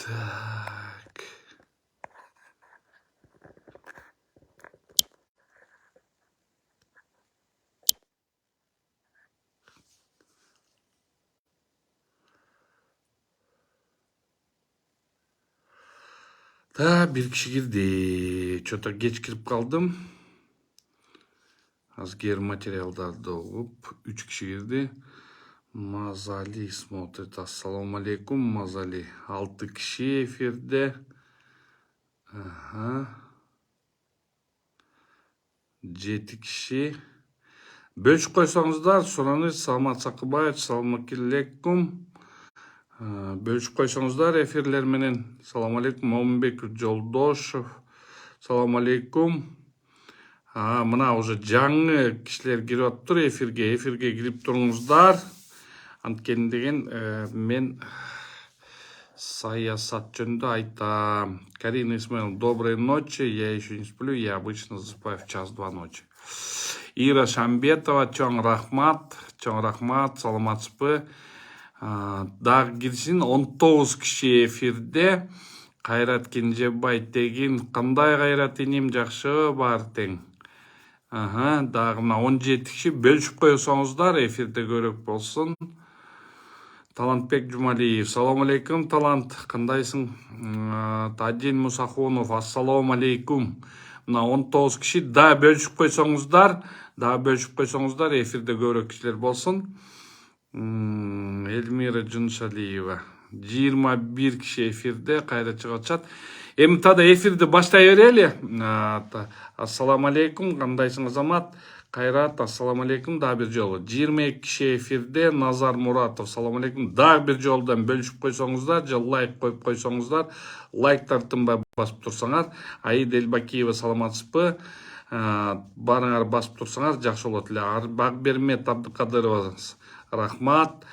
Так. Bir kişi girdi. Что-то geç kirip kaldım. Azger материалдарды okup 3 kişi girdi. Мазали смотрит. Ассаламу алейкум, Мазали. 6 kişi efirde. Aha. 7 kişi. Бөлүшүп койсоңуздар, сураныр. Саламат Сакыбаев, саламат алейкум. Бөлүшүп койсоңуздар эфирлер менен. Салам алейкум. Момунбек Жолдошев. Салам алейкум. Мына уже жаңы кишилер кирип атыптыр эфирге. Эфирге кирип туруңуздар. Анткени деген мен саясат жөнүндө айтам. Карина Исмаил, доброй ночи. Я еще не сплю, я обычно засыпаю в 1-2 ночи. Ира Шамбетова, чоң рахмат, саламатсызбы. Дагы кирсин 19 киши эфирде. Кайрат Кенжебай тегин, кандай Кайрат инем, жакшы бар тең. Дагы мына 17 киши бөлүшүп койсоңуздар, эфирде көрөк болсун. Талантбек Жумалиев, салам алейкум, Талант, кандайсың? Тадин Мусахунов, ассаламу алейкум. Мына 19 киши да бөлүшүп койсоңуздар, эфирде көрөк кишилер болсун. Эльмира Жуншалиева, 21 киши эфирде, кайра чыгып атышат. Эми тада эфирди баштай берели. Ассаламу алейкум, кандайсың Азамат? Кайрат, ассаламу алейкум, да бир жолу. 22 киши эфирде, Назар Муратов, салам алейкум. Да бир жолдан бөлүшүп койсоңуздар, же лайк коюп койсоңуздар, лайктарды тынбай басып турсаңар. Аида Элбакиева, саламатсызбы? Барыңар басып турсаңар, жакшы болот эле. Багбермет Абдыкадырова, рахмат.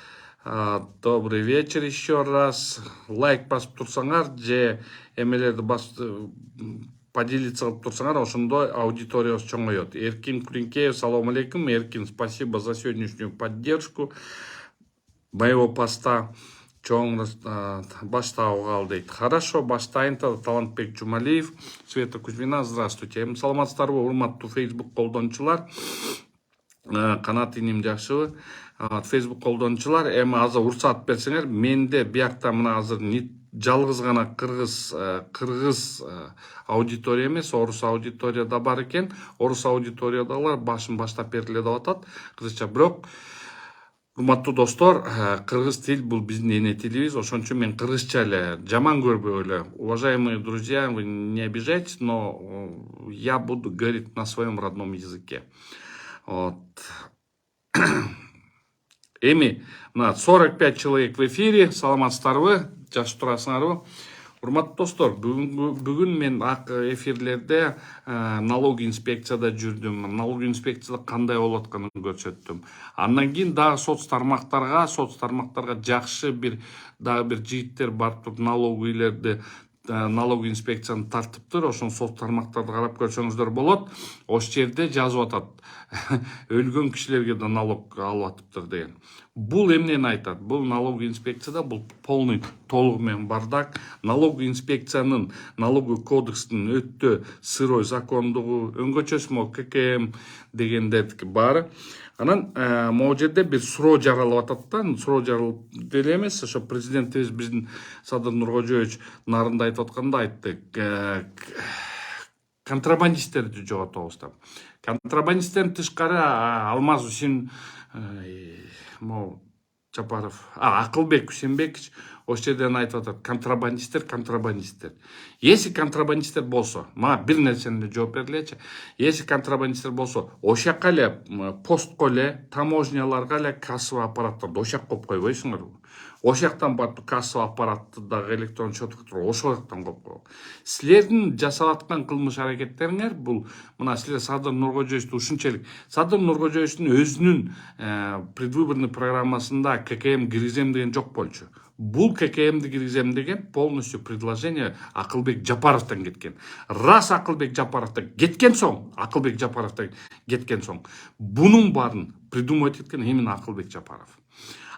Добрый вечер еще раз. Лайк басып турсаңар, же эмелерди басып поделиться кылып турсаңар, ошондой аудиториябыз чоңоёт. Эркин Кулинкеев, салам алейкум. Эркин, спасибо за сегодняшнюю поддержку моего поста. Чоң баштауга ал дейт. Хорошо, баштайын. Талантбек Жумалиев, Света Кузьмина, здравствуйте. Саламатсыздарбы, урматтуу Facebook колдонуучулар. Канат инем жакшыбы? Facebook колдонуучулар, эми азыр уруксат берсеңер, менде биякта мына азыр жалгыз гана кыргыз аудитория эмес, орус аудитория да бар экен. Орус аудиториядагылар башын баштап бергиле деп атат, кыргызча. Бирок урматтуу достор, кыргыз тил бул биздин эне тилибиз, ошон үчүн мен кыргызча эле жаман көрбөйлө. Уважаемые друзья, вы не обижайтесь, но я буду говорить на своем родном языке. Эми, 45 человек в эфире, саламатсыздарбы, жакшы турасыңарбы? Урматтуу достор, бүгүн мен эфирлерде налог инспекцияда жүрдүм. Налог инспекцияда кандай болуп атканын көрсөттүм. Андан кийин дагы соц тармактарга жакшы дагы бир жигиттер барып туруп налог үйлерди, налог инспекцияны тартыптыр. Ошон соц тармактарды карап көрсөңүздөр болот. Ошол жерде жазып атат. Өлгөн кишилерге да налог алып атыптыр деген. Бул эмнени айтат? Бул налог инспекцияда бул полный толугу менен бардак. Налог инспекциянын, налоговый кодекстин өтө сырой закондугу, өңгөчөсү ККМ дегендердики баары. Анан могу жерде бир суроо жаралып атат да. Суроо жаралып деле эмес, ошо президентибиз биздин Садыр Нуркожоевич нарында айтып атканда айтты. Контрабандисттерди жоготобуз деп. Контрабандисттен тышкары Алмаз Усин Чапаров, Акылбек Усенбекович ошол жерден айтып атат. Контрабандисттер. Если контрабандисттер болсо, мага бир нерсени эле жооп бергилечи. Если контрабандисттер болсо, ошол жака эле постко эле, таможняларга эле кассовый аппараттарды ошол жака коюп койбойсуңарбы? Ошол жактан барып кассовый аппаратты дагы электрон счетко ошол жактан коюп койгон. Силердин жасап аткан кылмыш аракеттериңер бул, мына силер Садыр Нуркожоевичти ушунчалык, Садыр Нуркожоевичтин өзүнүн предвыборный программасында ККМ киргизем деген жок болчу. Бул ККМди киргизем деген полностью предложение Акылбек Жапаровтан кеткен. Раз Акылбек Жапаровтан кеткен соң, бунун баарын придумать эткен именно Акылбек Жапаров.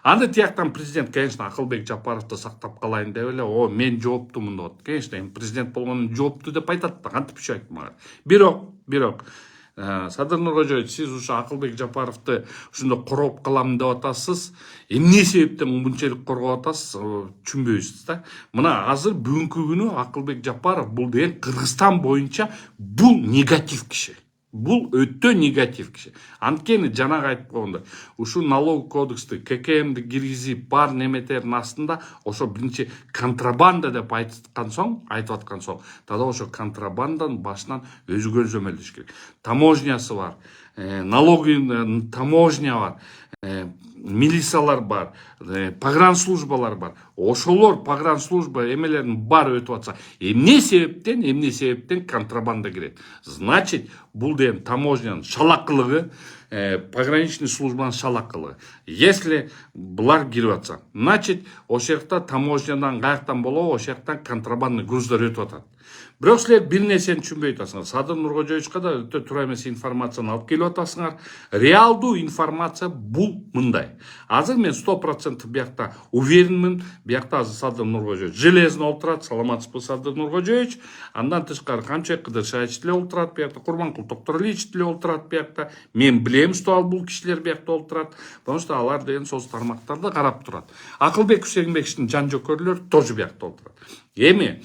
Анда тияктан президент, конечно, Акылбек Жапаровду сактап калайын деп эле, о, мен жооптумун деп атат. Конечно, эми президент болгондон жоопту деп айтат да, кантип ушу айтмак. Бирок Садыр Нуркожоевич, сиз ушу Акылбек Жапаровду ушундай короп калам деп атасыз. Эмне себептен мынчалык коргоп атасыз, түшүнбөйбүз да. Мына азыр бүгүнкү күнү Акылбек Жапаров бул деген Кыргызстан боюнча бул негатив киши. Бул өтө негатив киши. Анткени жанагы айтып койгондой, ушу налог кодексти, ККМди киргизип бар неметердин астында ошо биринчи контрабанда деп айтып аткан соң, тогда ошо контрабанданын башынан өзү көзөмөлдөш керек. Таможнясы бар, таможня бар, милициялар бар, погранслужбалар бар. Ошолор погранслужба эмелерин баары өтүп атса, эмне себептен контрабанда кирет? Значит, бул деген таможнянын шалакылыгы, пограничный службанын шалакылыгы. Если булар кирип атса, значит, ошол жакта таможнядан каяктан болобу, ошол жактан контрабандный груздар өтүп атат. Бирок силер бир нерсени түшүнбөй атасыңар. Садыр Нуркожоевичка да өтө туура эмес информацияны алып келип атасыңар. Реалдуу информация бул мындай. Азыр мен 100% биякта уверенмин, биякта азыр Садыр Нуркожоевич железно олтурат. Саламатсызбы, Садыр Нуркожоевич? Андан тышкары канча Кыдыршаевич деле олтурат биякта, Курманкул Токторалиевич деле олтурат биякта. Мен билем, что бул кишилер биякта олтурат. Потому что алар деген соц тармактарды карап турат. Акылбек Усенбековичтин жан жокөрлөрү тоже биякта олтурат. Эми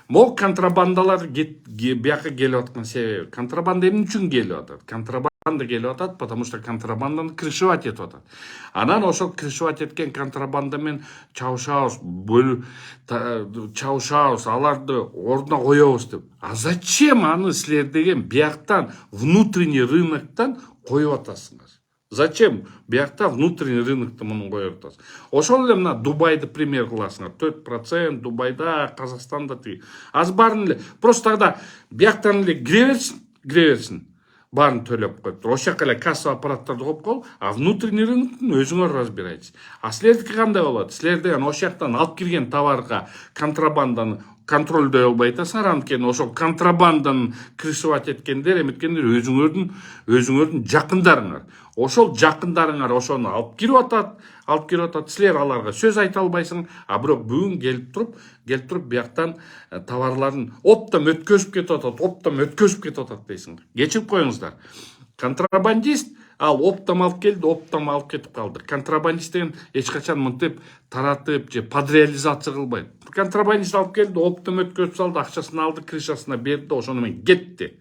могу контрабандалар бияка келип аткан себеби, контрабанда эмне үчүн келип атат? Контрабанда келип атат, потому что контрабанданы крышевать этип атат. Анан ошол крышевать эткен контрабанда менен чабышабыз, аларды ордуна коебуз деп. А зачем аны силер деген бияктан внутренний рыноктон коюп атасыңар? Зачем биякта внутренний рынокты муну коюп атасыз? Ошол эле мына Дубайды пример кыласыңар. 4% Дубайда, Казакстанда тиги. Аз баарын эле просто тогда бияктан эле кире берсин. Баарын төлөп коюптур. Ошол жака эле касса аппараттарды коюп кол, а внутренний рыноктун өзүңөр разбирайтесь. А силердики кандай болот? Силер деген ошол жактан алып кирген товарга контрабанданы контролдой албай атасыңар, анткени ошол контрабанданы крышевать эткендер, эметкендер өзүңөрдүн жакындарыңар. Ошол жакындарыңар ошону алып кирип атат. Силер аларга сөз айта албайсың, а бирок бүгүн келип туруп бияктан товарларын оптом өткөзүп кетип атат дейсиңер. Кечирип коюңуздар. Контрабандист ал оптом алып келди, оптом алып кетип калды. Контрабандист деген эч качан мынтип таратып же подреализация кылбайт. Контрабандист алып келди, оптом өткөзүп салды, акчасын алды, крышасына берди, ошону менен кетти.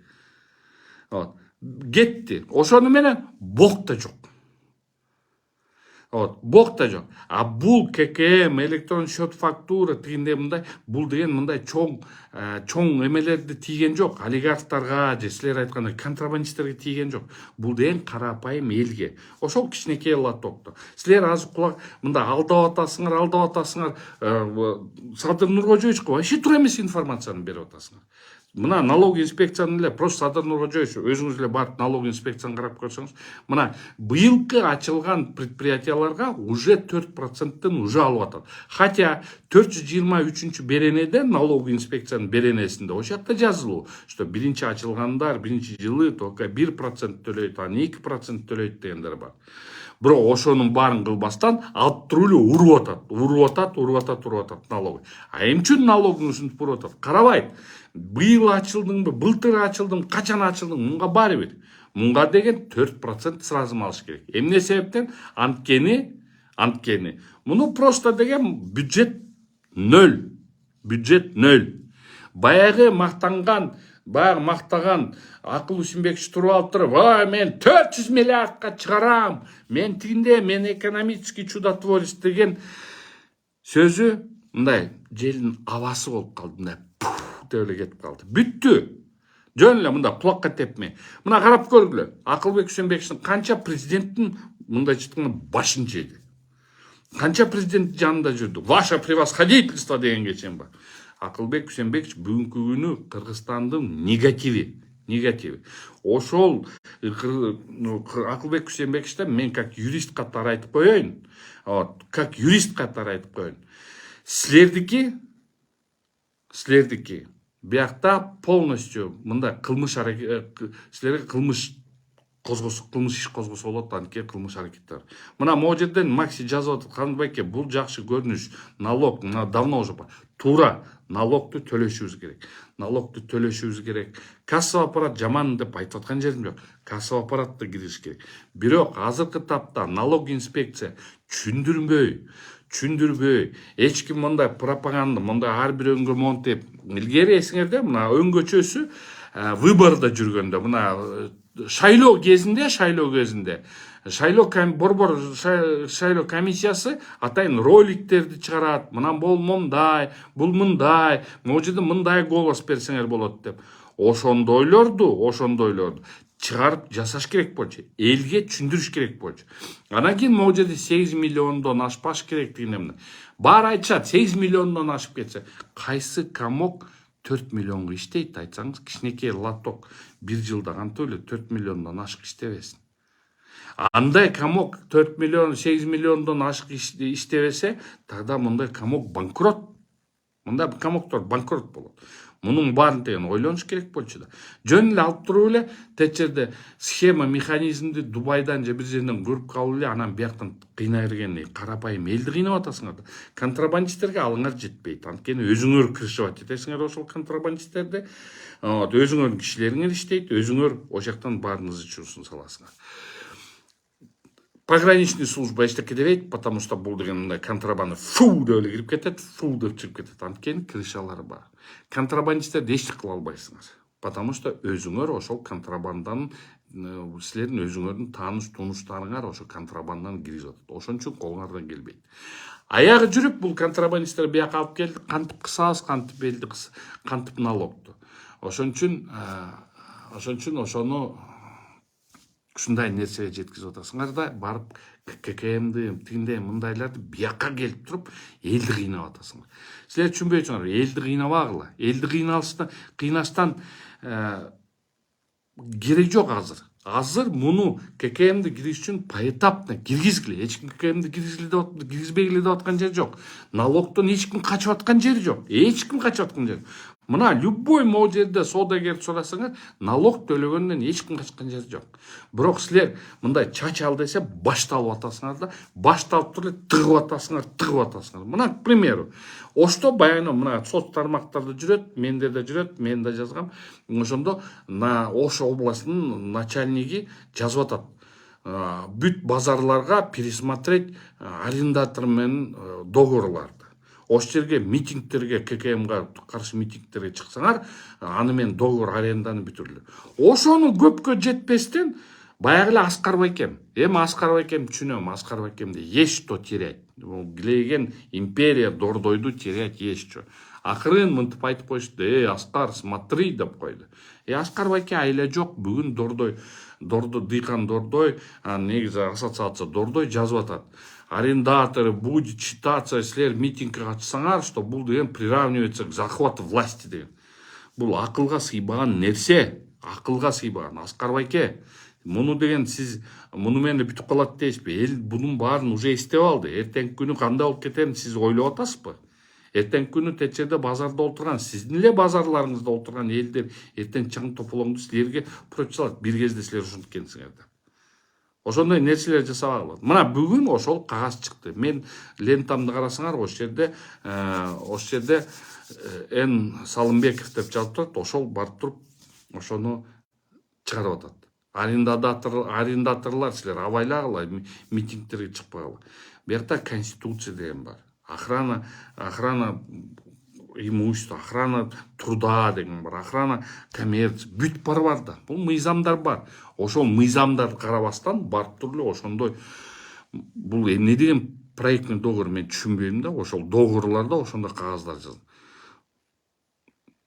Ошону менен бок да жок. А бул ККМ, электрон счет фактура тигинде мындай, бул деген мындай чоң эмелерди тийген жок. Олигархтарга же силер айткандай контрабандисттерге тийген жок. Бул деген карапайым элге. Ошол кичинекей лотокто. Силер азыр кулак мындай алдап атасыңар. Садыр Нуркожоевичке вообще туура эмес информацияны берип атасыңар. Мына налог инспекцияны эле просто Садыр Нуркожоевич өзүңүз эле барып налог инспекцияны карап көрсөңүз, мына быйылкы ачылган предприятияларга уже 4%тен уже алып атат. Хотя 423 беренеден налог инспекциянын беренесинде ошол жакта жазылуу, что биринчи ачылгандар биринчи жылы только 1% төлөйт, анан 2% төлөйт дегендер бар. Бирок ошонун баарын кылбастан алып туруп эле уруп атат налог. А эмне үчүн налогун ушинтип уруп атат? Карабайт. Быйыл ачылдыңбы, былтыр ачылдың, качан ачылдың, мунга баары бир. Мунга деген 4% сразу алыш керек. Эмне себептен? Анткени. Муну просто деген бюджет 0. Баягы мактаган Акыл Усенбекович туруп алып туруп, мен 400 миллиардка чыгарам, мен тигинде, мен экономический чудотворец деген сөзү мындай желдин абасы болуп калды, мындай деп эле кетип калды. Бүттү. Жөн эле мында кулакка тепмей. Мына карап көргүлө. Акылбек Усенбековичтин канча президенттин мындай чыткан башын жеди. Канча президент жанында жүрдү. Ваше превосходительство дегенге чейин бар. Акылбек Усенбекович бүгүнкү күнү Кыргызстандын негативи. Ошол Акылбек Усенбековичтен мен как юрист катары айтып коеюн. Силердики биякта полностью мындай кылмыш силерге кылмыш кылмыш иш козгосо болот, анткени кылмыш аракеттер. Мына могу жерден Макси жазып атат, Канат байке, бул жакшы көрүнүш, налог, мына давно уже туура налогду төлөшүбүз керек. Налогду төлөшүбүз керек. Кассовый аппарат жаман деп айтып аткан жерим жок. Кассовый аппаратты кириш керек. Бирок азыркы тапта налог инспекция түшүндүрбөй, эч ким мындай пропаганда, мындай ар бир өңгө монтеп, илгери эсиңерде мына өңгөчөсү выборда жүргөндө, мына шайлоо кезинде борбор шайлоо комиссиясы атайын роликтерди чыгарат. Мына бул мындай, бул мындай, могу жерде мындай голос берсеңер болот деп. Ошондойлорду чыгарып жасаш керек болчу. Элге түшүндүрүш керек болчу. Анан кийин могу жерде 8 миллиондон ашпаш керектигине баары айтышат. 8 миллиондон ашып кетсе, кайсы комок 4 миллионго иштейт айтсаңыз, кичинекей лоток 1 жылда кантип эле 4 миллиондон ашык иштебесин. Андай комок 4 миллион, 8 миллиондон ашык иштебесе, тогда мындай комок банкрот. Мындай комоктор банкрот болот. Мунун баарын деген ойлонуш керек болчу да. Жөн эле алып туруп эле течерде схема, механизмди Дубайдан же бир жерден көрүп калып эле анан бияктан кыйнай бергени карапайым элди кыйнап атасыңар да. Контрабандисттерге алыңар жетпейт. Анткени өзүңөр кырышып атасыңар ошол контрабандисттерди. Өзүңөрдүн кишилериңер иштейт, өзүңөр ошол жактан баарыңызды чуусун саласыңар. Пограничный служба эчтеке дебейт, потому что бул деген мындай контрабанда фу деп эле кирип кетет, фу деп чыгып кетет. Анткени кырышалары бар. Контрабандисттерди эчтеке кыла албайсыңар. Потому что өзүңөр ошол контрабанданын, силердин өзүңөрдүн тааныш тунуштарыңар ошол контрабанданы киргизип атат. Ошон үчүн колуңардан келбейт. Аягы жүрүп бул контрабандисттер бияка алып келди, кантип кысабыз, кантип элди кантип налогду. Ошон үчүн ошону ушундай нерсеге жеткизип атасыңар да, барып ККМди, тигиндей мындайларды бияка келип туруп элди кыйнап атасыңар. Силер түшүнбөй атасыңар, элди кыйнабагыла. Элди кыйнаштан керек жок азыр. Азыр муну ККМди киргизиш үчүн поэтапно киргизгиле. Эч ким ККМди киргизбегиле деп аткан жери жок. Налогдон эч ким качып аткан жери жок. Мына любой могу жерде соодагерди сурасаңар, налог төлөгөндөн эч ким качкан жери жок. Бирок силер мындай чачал десе башталып атасыңар да, башталып туруп тыгып атасыңар. Мына, к примеру, Ошто баягы мына соц тармактарда жүрөт, менде да жүрөт, мен да жазгам. Ошондо Ош областынын начальниги жазып атат. Бүт базарларга пересмотреть арендатор менен договорларды. Ош жерге митингтерге, ККМга каршы митингтерге чыксаңар, аны менен договор аренданы бүтүрүлөр. Ошону көпкө жетпестен баягы эле Аскар Байкем. Эми Аскар Байкем түшүнөм, Аскар Байкемди эч что терять. Глеген империя Дордойду терять эч что. Акырын мынтип айтып коюшту, Аскар, смотри деп койду. Аскар Байке айла жок, бүгүн Дыйкан Дордой, негизи ассоциация Дордой жазып атат. Арендаторы будет считаться, силер митингке катышсаңар, что бул деген приравнивается к захвату власти деген. Бул акылга сыйбаган нерсе, акылга сыйбаган. Аскар Байке, муну деген сиз муну менен бүтүп калат дейсизби? Эл бунун баарын уже эстеп алды. Эртеңки күнү кандай болуп кетерин сиз ойлоп атасызбы? Эртеңки күнү течерде базарда отурган, сиздин эле базарларыңызда отурган элдер эртең чаң тополоңду силерге против салат. Бир кезде силер ушинтип экенсиңер да. Ошондой нерселер жасабагыла. Мына бүгүн ошол кагаз чыкты. Мен лентамды карасаңар, ошол жерде Н Салымбеков деп жазып турат, ошол барып туруп ошону чыгарып атат. Арендаторлар силер абайлагыла, митингтерге чыкпагыла. Буякта конституция деген бар. Охрана имущества, охрана труда деген бар, охрана коммерция, бүт бар да. Бул мыйзамдар бар. Ошол мыйзамдарды карабастан барып туруп эле ошондой бул эмне деген проектный договор мен түшүнбөйм да, ошол договорларда ошондой кагаздар жазылган.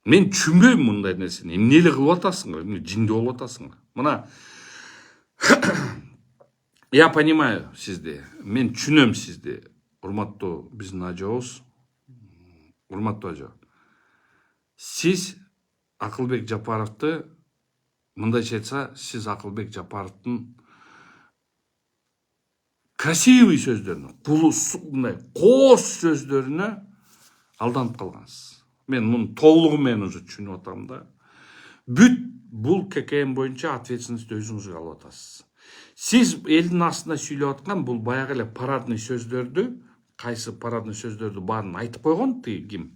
Мен түшүнбөйм мындай нерсени. Эмне эле кылып атасыңар, эмне жинде болуп атасыңар. Мына я понимаю сизди, мен түшүнөм сизди. Урматтуу биздин ажообуз, урматтуу ажо. Сиз Акылбек Жапаровду мындайча айтса, сиз Акылбек Жапаровдун красивый сөздөрүнө, мындай кооз сөздөрүнө алданып калгансыз. Мен муну толугу менен уже түшүнүп атам да. бүт бул ККМ боюнча ответственность өзүңүзгө алып атасыз. Сиз элдин астында сүйлөп аткан бул баягы эле парадный сөздөрдү, кайсы парадный сөздөрдү баарын айтып койгон ким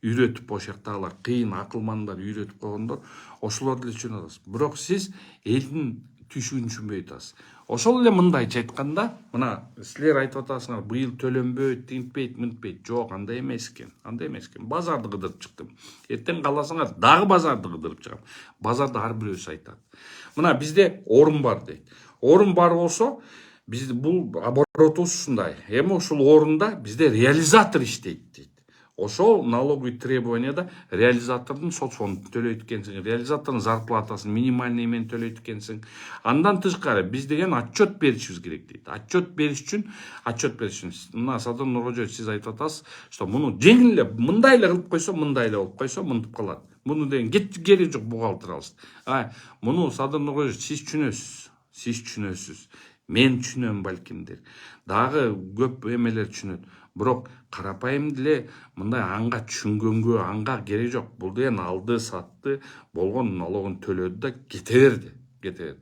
үйрөтүп, ошол жактагылар кыйын акылмандар үйрөтүп койгондор, ошолорду эле түшүнүп атасыз. Бирок сиз элдин түшүгүн түшүнбөй атасыз. Ошол эле мындайча айтканда, мына силер айтып атасыңар, быйыл төлөнбөйт, тинтпейт, мынтпейт. Жок, андай эмес экен. Андай эмес экен. Базарды кыдырып чыктым. Эртең кааласаңар дагы базарды кыдырып чыгам. Базарды ар бирөөсү айтат. Мына бизде орун бар дейт. Орун бар болсо, бизде бул оборотубуз ушундай. Эми ушул орунда бизде реализатор иштейт дейт. Ошол налоговый требованияда реализатордун соцфондун төлөйт экенсиң, реализатордун зарплатасын минимальный менен төлөйт экенсиң. Андан тышкары биз деген отчет беришибиз керек дейт. Отчет бериш үчүн мына Садыр Нуркожоевич, сиз айтып атасыз, что муну жеңил эле мындай эле кылып койсо, мындай эле болуп койсо, мынтип калат. Муну деген кереги жок бухгалтер алыс. Муну Садыр Нуркожоевич сиз түшүнөсүз. Мен түшүнөм балкимдир. Дагы көп эмелер түшүнөт. Бирок карапайым деле мындай анга түшүнгөнгө анга кереги жок. Бул деген алды, сатты, болгон налогун төлөдү да кете берди.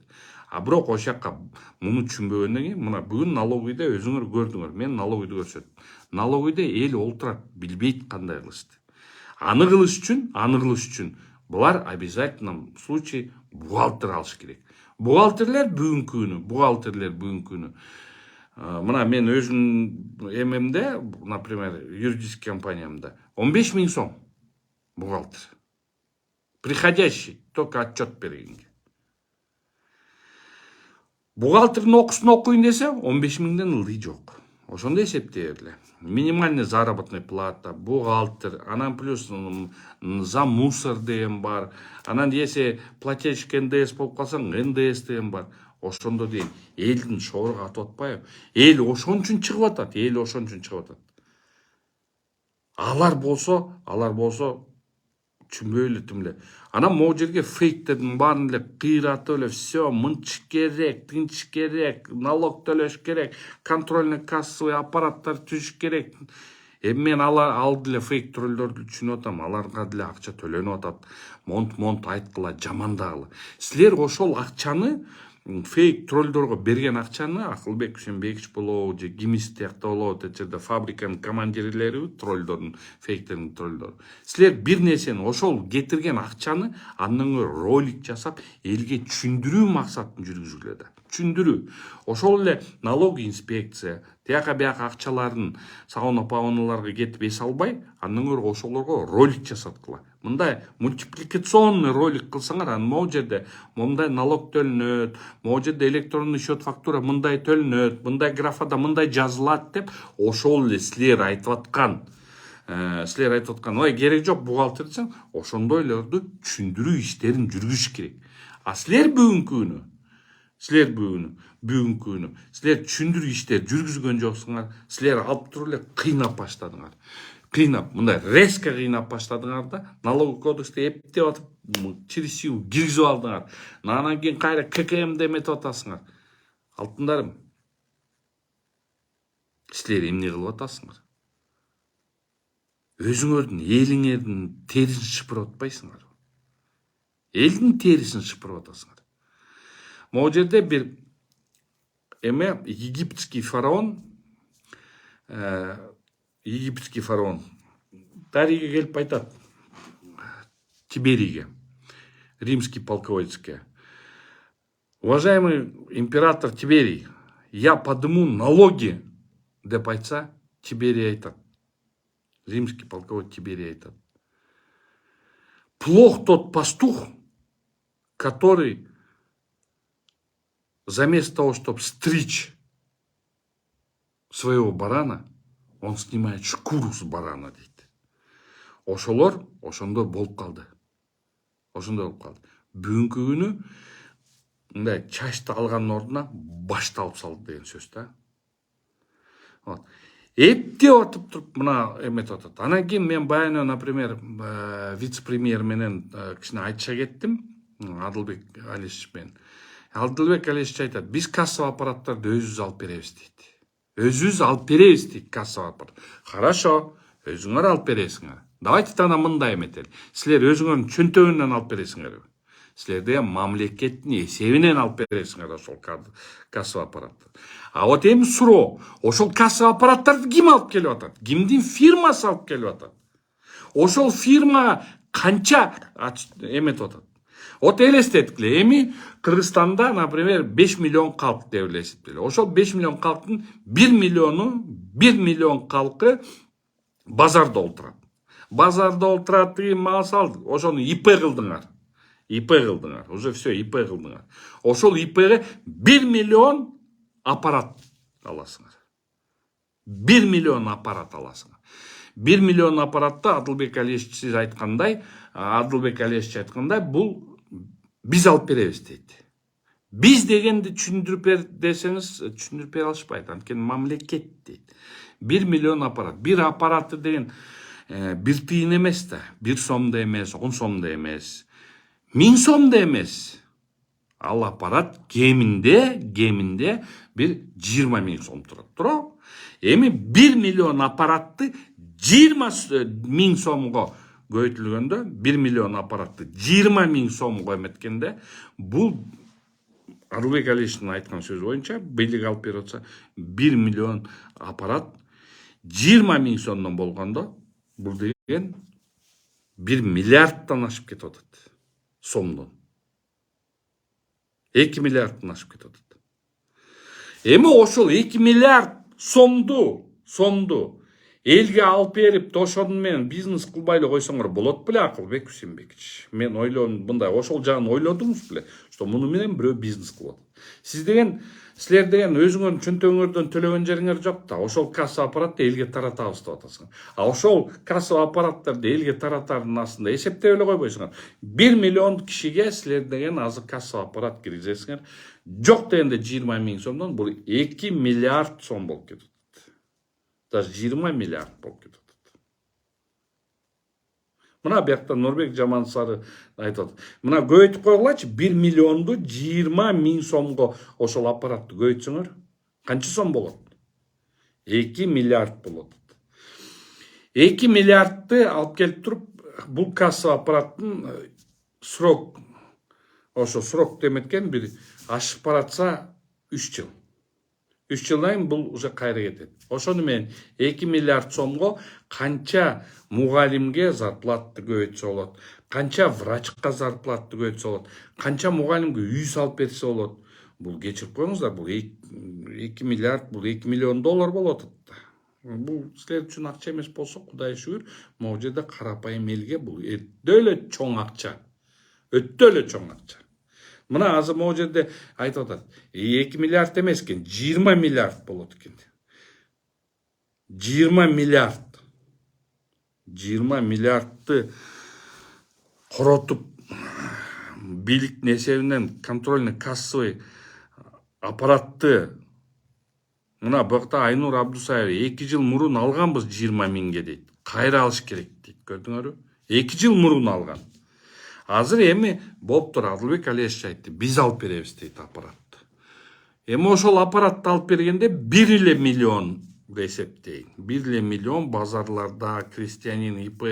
Бирок ошол жакка муну түшүнбөгөндөн кийин, мына бүгүн налоговыйда өзүңөр көрдүңөр. Мен налоговыйды көрсөттүм. Налоговыйда эл олтурат, билбейт кандай кылышты. Аны кылыш үчүн булар обязательно в случае бухгалтер алыш керек. Бухгалтерлер бүгүнкү күнү. Мына мен өзүм эмемде, например, юридический компаниямда 15 000 сом бухгалтер. Приходящий, только отчет бергенге. Бухгалтердин окуусун окуйн десе 15 000ден ылдый жок. Ошондо эсептей бергиле. Минимальный заработная плата, бухгалтер, анан плюс за мусор деген бар. Анан если плательщик НДС болуп калсаң, НДС деген бар. Ошондо дейин элдин шооругу атып атпайбы? Эл ошон үчүн чыгып атат. Алар болсо түшүнбөй эле тимле. Анан могу жерге фейктердин баарын эле кыйратып эле все мынтыш керек, тынтыш керек, налог төлөш керек, контрольный кассовый аппараттар түзүш керек. Эми мен ал деле фейк троллдорду түшүнүп атам, аларга деле акча төлөнүп атат. Монт айткыла, жамандагыла. Силер ошол акчаны фейк троллдорго берген акчаны Акылбек Күшөнбекович болобу же кимиси тиякта болобу, жерде фабриканын командирлери троллдордун, фейктердин троллдору. Силер бир нерсени ошол кетирген акчаны андан көрө ролик жасап элге түшүндүрүү максатын жүргүзгүлө да. Түшүндүрүү. Ошол эле налоговый инспекция тияка бияка акчаларын сауна-пауналарга кетип эс албай, андан көрө ошолорго ролик жасаткыла. Мындай мультипликационный ролик кылсаңар, анан могу жерде мындай налог төлөнөт, могу жерде электронный счет фактура мындай төлөнөт, мындай графада мындай жазылат деп, ошол эле силер айтып аткан, ой кереги жок бухгалтер десең, ошондой элерди түшүндүрүү иштерин жүргүзүш керек. Силер бүгүнкү күнү силер түшүндүрүү иштер жүргүзгөн жоксуңар, силер алып туруп эле кыйнап баштадыңар. Мындай резко кыйнап баштадыңар да, налоговый кодексте эптеп атып, через силу киргизип алдыңар. Анан кийин кайра ККМди эметип атасыңар. Алтындарым, силер эмне кылып атасыңар? Өзүңөрдүн элиңердин терисин шыпырып атпайсыңар. Элдин терисин шыпырып атасыңар. Могу жерде бир египетский фараон Дарийге келип айтат, Тиберийге, римский полководецке: уважаемый император Тиберий, я подниму налоги, деп айтса, Тиберий айтат, римский полководец Тиберий айтат: плох тот пастух, который заместо того, чтобы стричь своего барана, он снимает шкуру с барана, дейді. Ошолор ошондой болуп калды. Бүгүнкү күнү мындай чачты алгандын ордуна башты алып салды деген сөз да. Эптеп атып туруп мына эметип атат. Анан кийин мен баягы, например, вице-премьер менен кичине айтыша кеттим, Адылбек Алишевич менен. Адылбек Алишевич айтат: биз кассовый аппараттарды өзүбүз алып беребиз дейт. Кассовый аппарат. Хорошо, өзүңөр алып бересиңер. Давайте тогда мындай эметели. Силер өзүңөрдүн чөнтөгүнөн алып бересиңерби? силерде мамлекеттин эсебинен алып бересиңер ошол кассовый аппаратты. А вот эми суроо, ошол кассовый аппараттарды ким алып келип атат? Кимдин фирмасы алып келип атат? Ошол фирма канча эметип атат? Вот элестеткиле, эми Кыргызстанда, например, 5 миллион калк деп эле эсептеле. Ошол 5 миллион калктын 1 миллион калкы базарда олтурат. Базарда олтурат деген мага салды. Ошону ИП кылдыңар. Уже все ИП кылдыңар. Ошол ИПге 1 миллион аппарат аласыңар. 1 миллион аппарат аласыңар. 1 миллион аппаратты Адылбек Алиевич айткандай, бул биз алып беребиз дейт. Биз дегенди түшүндүрүп бер десеңиз, түшүндүрүп бере алышпайт. Анткени мамлекет дейт. 1 миллион аппарат. Бир аппараты деген 1 тыйын эмес да, 1 сом да эмес, 10 сом да эмес, 1000 сом да эмес. Ал аппарат кеминде бир 20 000 сом турат. Эми 1 миллион аппаратты 20 000 сомго көйтүлгөндө, 1 миллион аппаратты 20 000 сомго эметкенде, бул Адылбек Алиевичтин айткан сөзү боюнча, бийлик алып берип атса, 1 миллион аппарат 20 000 сомдон болгондо, бул деген 1 миллиардтан ашып кетип атат. Сомдон. 2 миллиардтан ашып кетип атат. Эми ошол 2 миллиард сомду элге алып берип, ошону менен бизнес кылбай эле койсоңор болот беле, Акылбек Үсенбекович? Мен ойлондум мындай, ошол жагын ойлодуңуз беле, что муну менен бирөө бизнес кылып атат. Силер деген өзүңөрдүн чөнтөгүңөрдөн төлөгөн жериңер жок да, ошол касса аппаратты элге таратабыз деп атасыңар. А ошол касса аппараттарды элге таратардын астында эсептеп эле койбойсуңар. 1 миллион кишиге силер деген азыр касса аппарат киргизесиңер. Жок дегенде 20 000 сомдон бул 2 миллиард сом болуп кетет. Даже 20 миллиард болуп кетет. Мына биякта Нурбек Жамансары айтып атат. Мына көйтүп койгулачы, 1 миллионду 20 000 сомго ошол аппаратты көйтсөңөр, канча сом болот? 2 миллиард болот. 2 миллиардты алып келип туруп, бул касса аппараттын срок деметкен бир ашып баратса 3 жыл. 3 жылдан кийин бул уже кайра кетет. Ошону менен 2 миллиард сомго канча мугалимге зарплатты көбөйтсө болот, канча врачка зарплатты көбөйтсө болот, канча мугалимге үй салып берсе болот. Бул кечирип коюңуздар, бул 2 миллиард, бул 2 миллион доллар болот. Бул силер үчүн акча эмес болсо, Кудай шүгүр, могу жерде карапайым элге бул өтө эле чоң акча. Мына азыр могу жерде айтып атат, 2 миллиард эмес экен, 20 миллиард болот экен. 20 миллиардты коротуп, бийликтин эсебинен контрольный кассовый аппаратты, мына бакта Айнур Абдусаева 2 жыл мурун алганбыз 20 000ге дейт. Кайра алыш керек дейт, көрдүңөрбү? 2 жыл мурун алган. Азыр эми болуптур, Адылбек Алиевич айтты, биз алып беребиз дейт аппаратты. Эми ошол аппаратты алып бергенде 1 миллион эсептейин. 1 миллион базарларда крестьянин, ИП,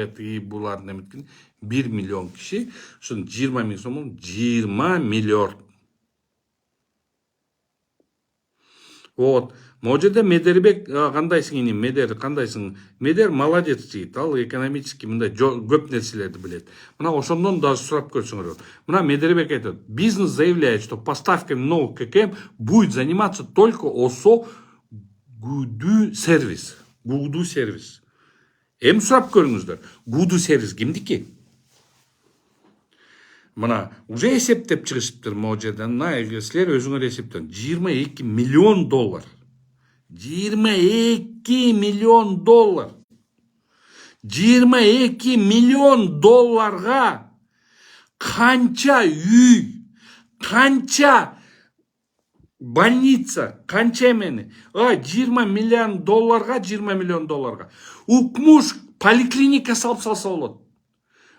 булардын эметкен 1 миллион киши, ушун 20 000 сом, 20 миллиард. Вот. Могу жерде Медербек, кандайсың ине, Медер, кандайсың? Медер молодец жигит, ал экономически мындай көп нерселерди билет. Мына ошондон да сурап көрсөңөр. Мына Медербек айтат, бизнес заявляет, что поставками новых ККМ будет заниматься только ОСО Гуду сервис. Эми сурап көрүңүздөр. Гуду сервис кимдики? Мына уже эсептеп чыгышыптыр могу жерден. Мына силер өзүңөр эсептең. 22 миллион доллар. 22 миллион доллар. 22 миллион долларга канча үй, канча больница, канча эмени? 20 миллион долларга. Укмуш поликлиника салып салса болот.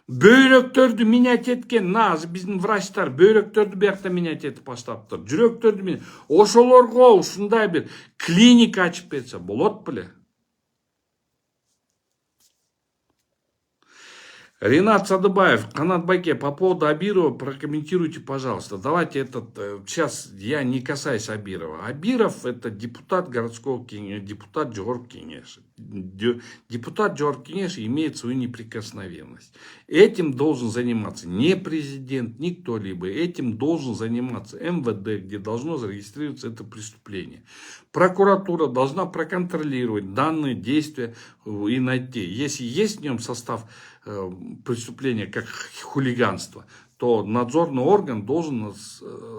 Бөйрөктөрдү менять эткен, азыр биздин врачтар бөйрөктөрдү биякта менять этип баштаптыр. Жүрөктөрдү менять. Ошолорго ушундай бир клиника ачып берсе болот беле? Ренат Садыбаев, Канат Байке, по поводу Абирова прокомментируйте, пожалуйста. Давайте сейчас я не касаюсь Абирова. Абиров это депутат городского кеңеша, депутат Джорг Кеңеша. Депутат Джорг Кеңеша имеет свою неприкосновенность. Этим должен заниматься не президент, не кто-либо. Этим должен заниматься МВД, где должно зарегистрироваться это преступление. Прокуратура должна проконтролировать данные действия и найти. Если есть в нем состав преступления, как хулиганство, то надзорный орган должен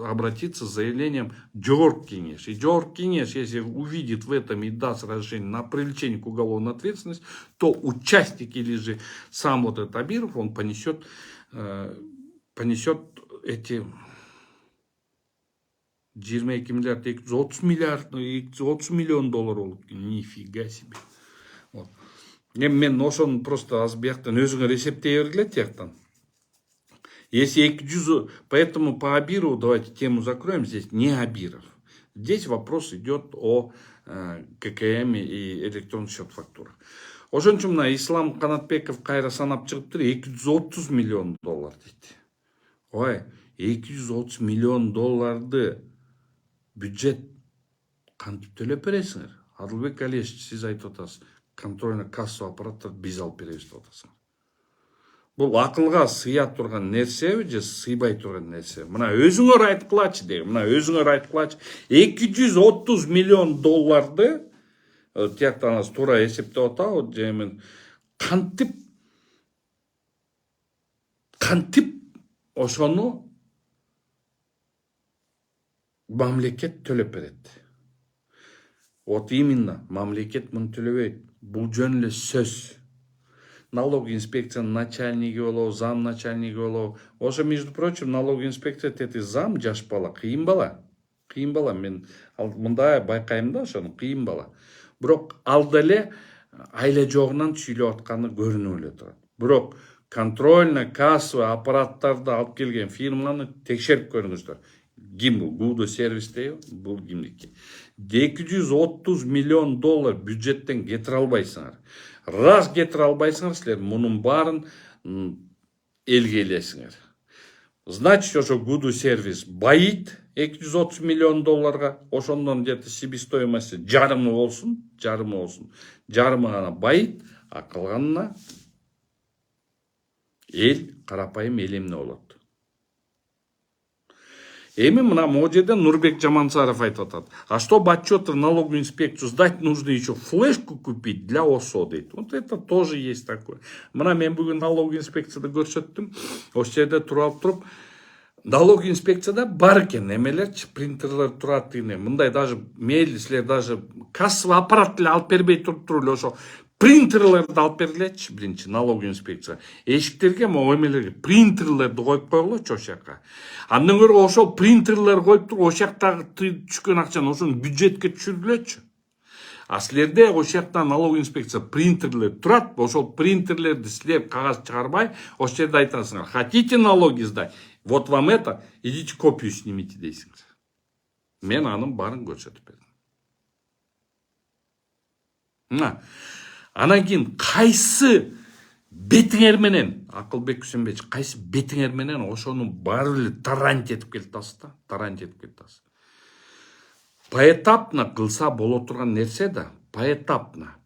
обратиться с заявлением Джорг Кеңеш. И Джорг Кеңеш, если увидит в этом и даст разрешение на привлечение к уголовной ответственности, то участник или же сам вот этот Абиров, он понесет эти 22 миллиард, 230 миллион доллар. Нифига себе. Вот. Мен ошону просто аз бияктан өзүңөр эсептей бергиле тияктан. Если 200, поэтому по Абирову давайте тему закроем. Здесь не Абиров. Здесь вопрос идет о ККМ и электронный счет фактура. Ошон үчүн мына Ислам Канатбеков кайра санап чыгыптыр, 230 миллион доллар дейт. Ой, 230 миллион долларды бюджет кантип төлөп бересиңер? Адылбек Алиевич, сиз айтып атасыз, контрольно кассовый аппараттарды биз алып беребиз деп атасың. Бұл акылга сыя турган нерсеби же сыйбай турган нерсе? Мына өзүңөр айткылачы дейм. Мына өзүңөр айткылачы. 230 миллион долларды тияктан аз туура эсептеп атабы, жемин кантип ошону мамлекет төлөп берет. Вот именно мамлекет муну төлөбөйт. Бул жөн эле сөз. Налог инспекциянын начальниги болобу, зам начальниги болобу. Ошо, между прочим, налог инспекция тети зам жаш бала, кыйын бала. Кыйын бала, мен мындай байкайм да ошону, кыйын бала. Бирок ал деле айла жогунан сүйлөп атканы көрүнүп эле турат. Бирок контрольно кассовый аппараттарды алып келген фирманы текшерип көрүңүздөр. Ким бул? Гудо сервис дейби, бул кимдики? 230 миллион доллар бюджеттен кетире албайсыңар. Раз кетире албайсыңар, силер мунун баарын элге элесиңер. Значит, ошо Гудо сервис байыт 230 миллион долларга, ошондон где-то себестоимости жарымы болсун. Жарымы гана байыт, а калганына эл, карапайым эл эмне болот? Эми мына могу жерде Нурбек Жамансаров айтып атат. А чтобы отчеты в налоговую инспекцию сдать, нужно еще флешку купить для ОСО дейт. Вот это тоже есть такое. Мына мен бүгүн налоговый инспекцияда көрсөттүм. Ошол жерде туруп налоговый инспекцияда бар экен эмелерчи, принтерлер турат дейне. Мындай даже мейли силер даже кассовый аппарат эле алып бербей туруп эле ошо принтерлерди алып бергилечи, биринчи налоговый инспекция. Эшиктерге, могу эмелерге принтерлерди коюп койгулачы ошол жака. Андан көрө ошол принтерлер коюп туруп, ошол жактагы түшкөн акчаны ошону бюджетке түшүргүлөчү. А силерде ошол жакта налоговый инспекция принтерлер турат, ошол принтерлерди силер кагаз чыгарбай, ошол жерде айтасыңар, хотите налоги сдать? Вот вам это, идите копию снимите дейсиңер. Мен анын баарын көрсөтүп бердим. Анан кийин кайсы бетиңер менен, Акылбек Күсөнбетович, кайсы бетиңер менен ошону баары эле тарант этип келатасыз да, тарант этип келатасыз. Поэтапно кылса боло турган нерсе да, поэтапно.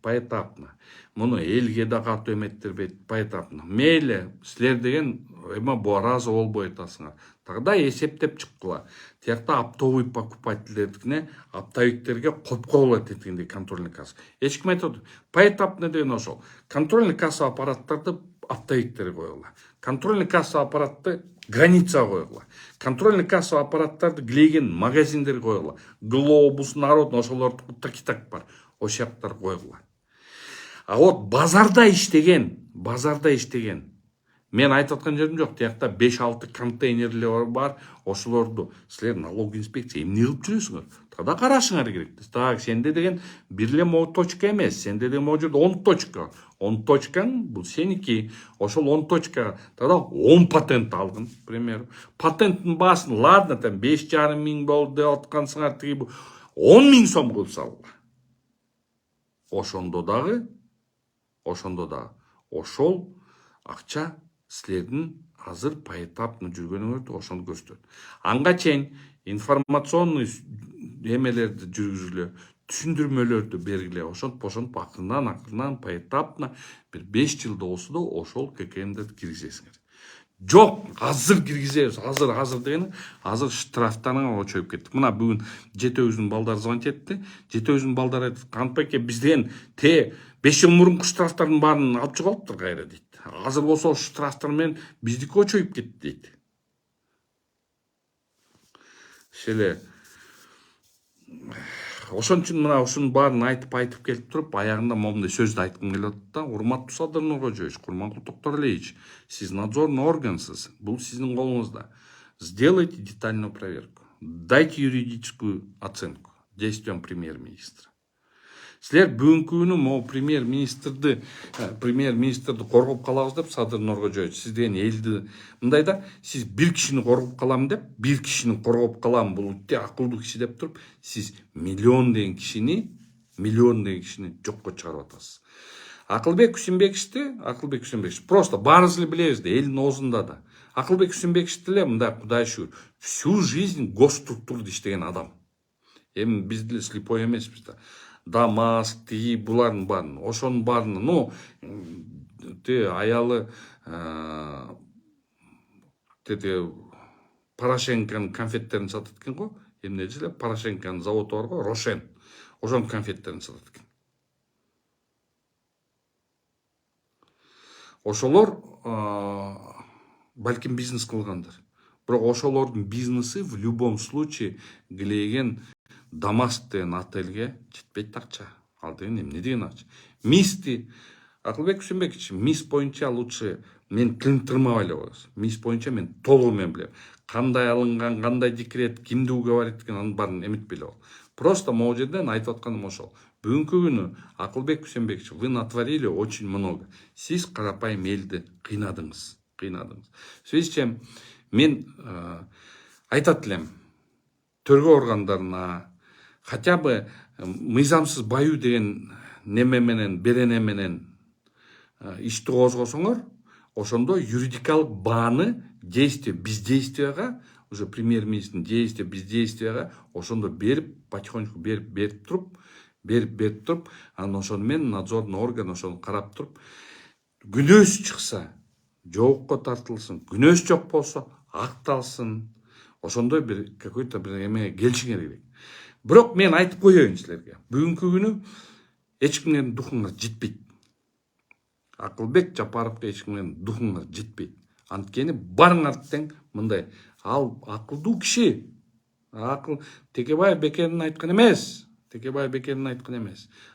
Муну элге да катуу эметтирбейт, поэтапно. Мейли, силер деген эме разы болбой атасыңар. Тогда эсептеп чыккыла. Тиякта оптовый покупательдердикине оптовиктерге коюп коюлат дегендей контрольный касса. Эч ким айтат, поэтапно деген ошол. Контрольный касса аппараттарды оптовиктерге коюла. Контрольный касса аппаратты граница коюла. Контрольный касса аппараттарды килеген магазиндер коюла. Глобус, народ, ошолорду так бар. Ошол жактар коюла. А вот базарда иштеген, мен айтып аткан жерим жок. Тиякта 5-6 контейнерлер бар. Ошолорду силер налог инспекция эмне кылып жүрөсүңөр? Тогда карашыңар керек. Так, сенде деген бир эле могу точка эмес. Сенде деген могу жерде 10 точка. 10 точкаң бул сеники. Ошол 10 точкага тогда 10 патент алгын, к примеру. Патенттин баасын, ладно, там 5,5 миң болду деп аткансыңар, тиги 10 миң сом кылып салгыла. Ошондо дагы ошол акча силердин азыр пайтап жүргөнүңөрдү ошону көрсөтөт. Анга чейин информационный эмелерди жүргүзгүлө, түшүндүрмөлөрдү бергиле, ошентип акырынан пайтапна бир 5 жылда болсо да ошол ККМдерди киргизесиңер. Жок, азыр киргизебиз, азыр дегени, азыр штрафтарыңа очоюп кеттик. Мына бүгүн жетөөбүздүн балдар звонить этти. Жетөөбүздүн балдар айтты, Канатбек биз деген 5 жыл мурунку штрафтардын баарын алып чыгалыптыр кайра дейт. Азыр болсо штрафтар менен биздики очоюп кетти дейт. Шеле ошон үчүн мына ушунун баарын айтып келип туруп, аягында момундай сөздү айткым келип атат да. Урматтуу Садыр Нуркожоевич, Курманкул Токторалиевич, сиз надзорный органсыз. Бул сиздин колуңузда. Сделайте детальную проверку. Дайте юридическую оценку действиям премьер-министра. Силер бүгүнкү күнү могу премьер-министрди коргоп калабыз деп, Садыр Нуркожоевич, сиз деген элди мындай да, сиз бир кишини коргоп калам деп, бир кишини коргоп калам, бул өтө акылдуу киши деп туруп, сиз миллион деген кишини жокко чыгарып атасыз. Акылбек Үсенбекович, просто баарыбыз эле билебиз да, элдин оозунда да. Акылбек Үсенбекович деле мындай, Кудай шүгүр, всю жизнь госструктурда иштеген адам. Эми биз деле слепой эмеспиз да. Дамаск, тиги, булардын баарын, ошонун баарын, аялы Порошенконун конфеттерин сатат экен го. Эмне деле Порошенконун заводу бар го, Рошен. Ошонун конфеттерин сатат экен. Ошолор балким бизнес кылгандыр. Бирок ошолордун бизнеси в любом случае Глейген Дамаск деген отельге жетпейт акча. Ал деген эмне деген акча? Мисти, Акылбек Үсенбекович, мис боюнча лучше мен тырмабай эле коебуз. Мис боюнча мен толугу менен билем. Кандай алынган, кандай декрет, кимди уговорить деген анын баарын эметпей эле коебуз. Просто могу жерден айтып атканым ошол. Бүгүнкү күнү Акылбек Үсенбекович, вы натворили очень много. Сиз карапайым элди кыйнадыңыз. В связи с чем мен айтат элем, төргөө органдарына, хотя бы мыйзамсыз баю деген неме менен, берене менен ишти козгосоңор, ошондо юридикалык бааны бездействияга, уже премьер-министрдин действия, бездействияга ошондо берип, потихонечку берип туруп, анан ошону менен надзорный орган ошону карап туруп, күнөөсү чыкса жоопко тартылсын, күнөөсү жок болсо акталсын. Ошондой бир какой-то бир эме келишиңер керек. Бирок мен айтып коеюн силерге. Бүгүнкү күнү эч кимдин духуңар жетпейт. Акылбек Жапаровго эч кимдин духуңар жетпейт. Анткени барыңар тең мындай, ал акылдуу киши. Текебай Бекердин айткан эмес.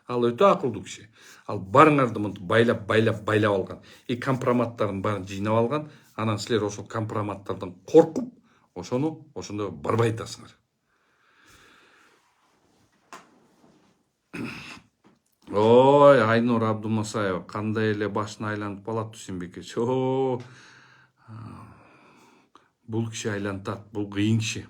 Ал өтө акылдуу киши. Ал барыңарды мынтип байлап алган. Компроматтарын баарын жыйнап алган. Анан силер ошол компроматтардан коркуп, ошондо барбай атасыңар. Ой, Айнур Абдумасаева, кандай эле башына айланып калат Үсенбекович. Бул киши айлантат, бул кыйын киши.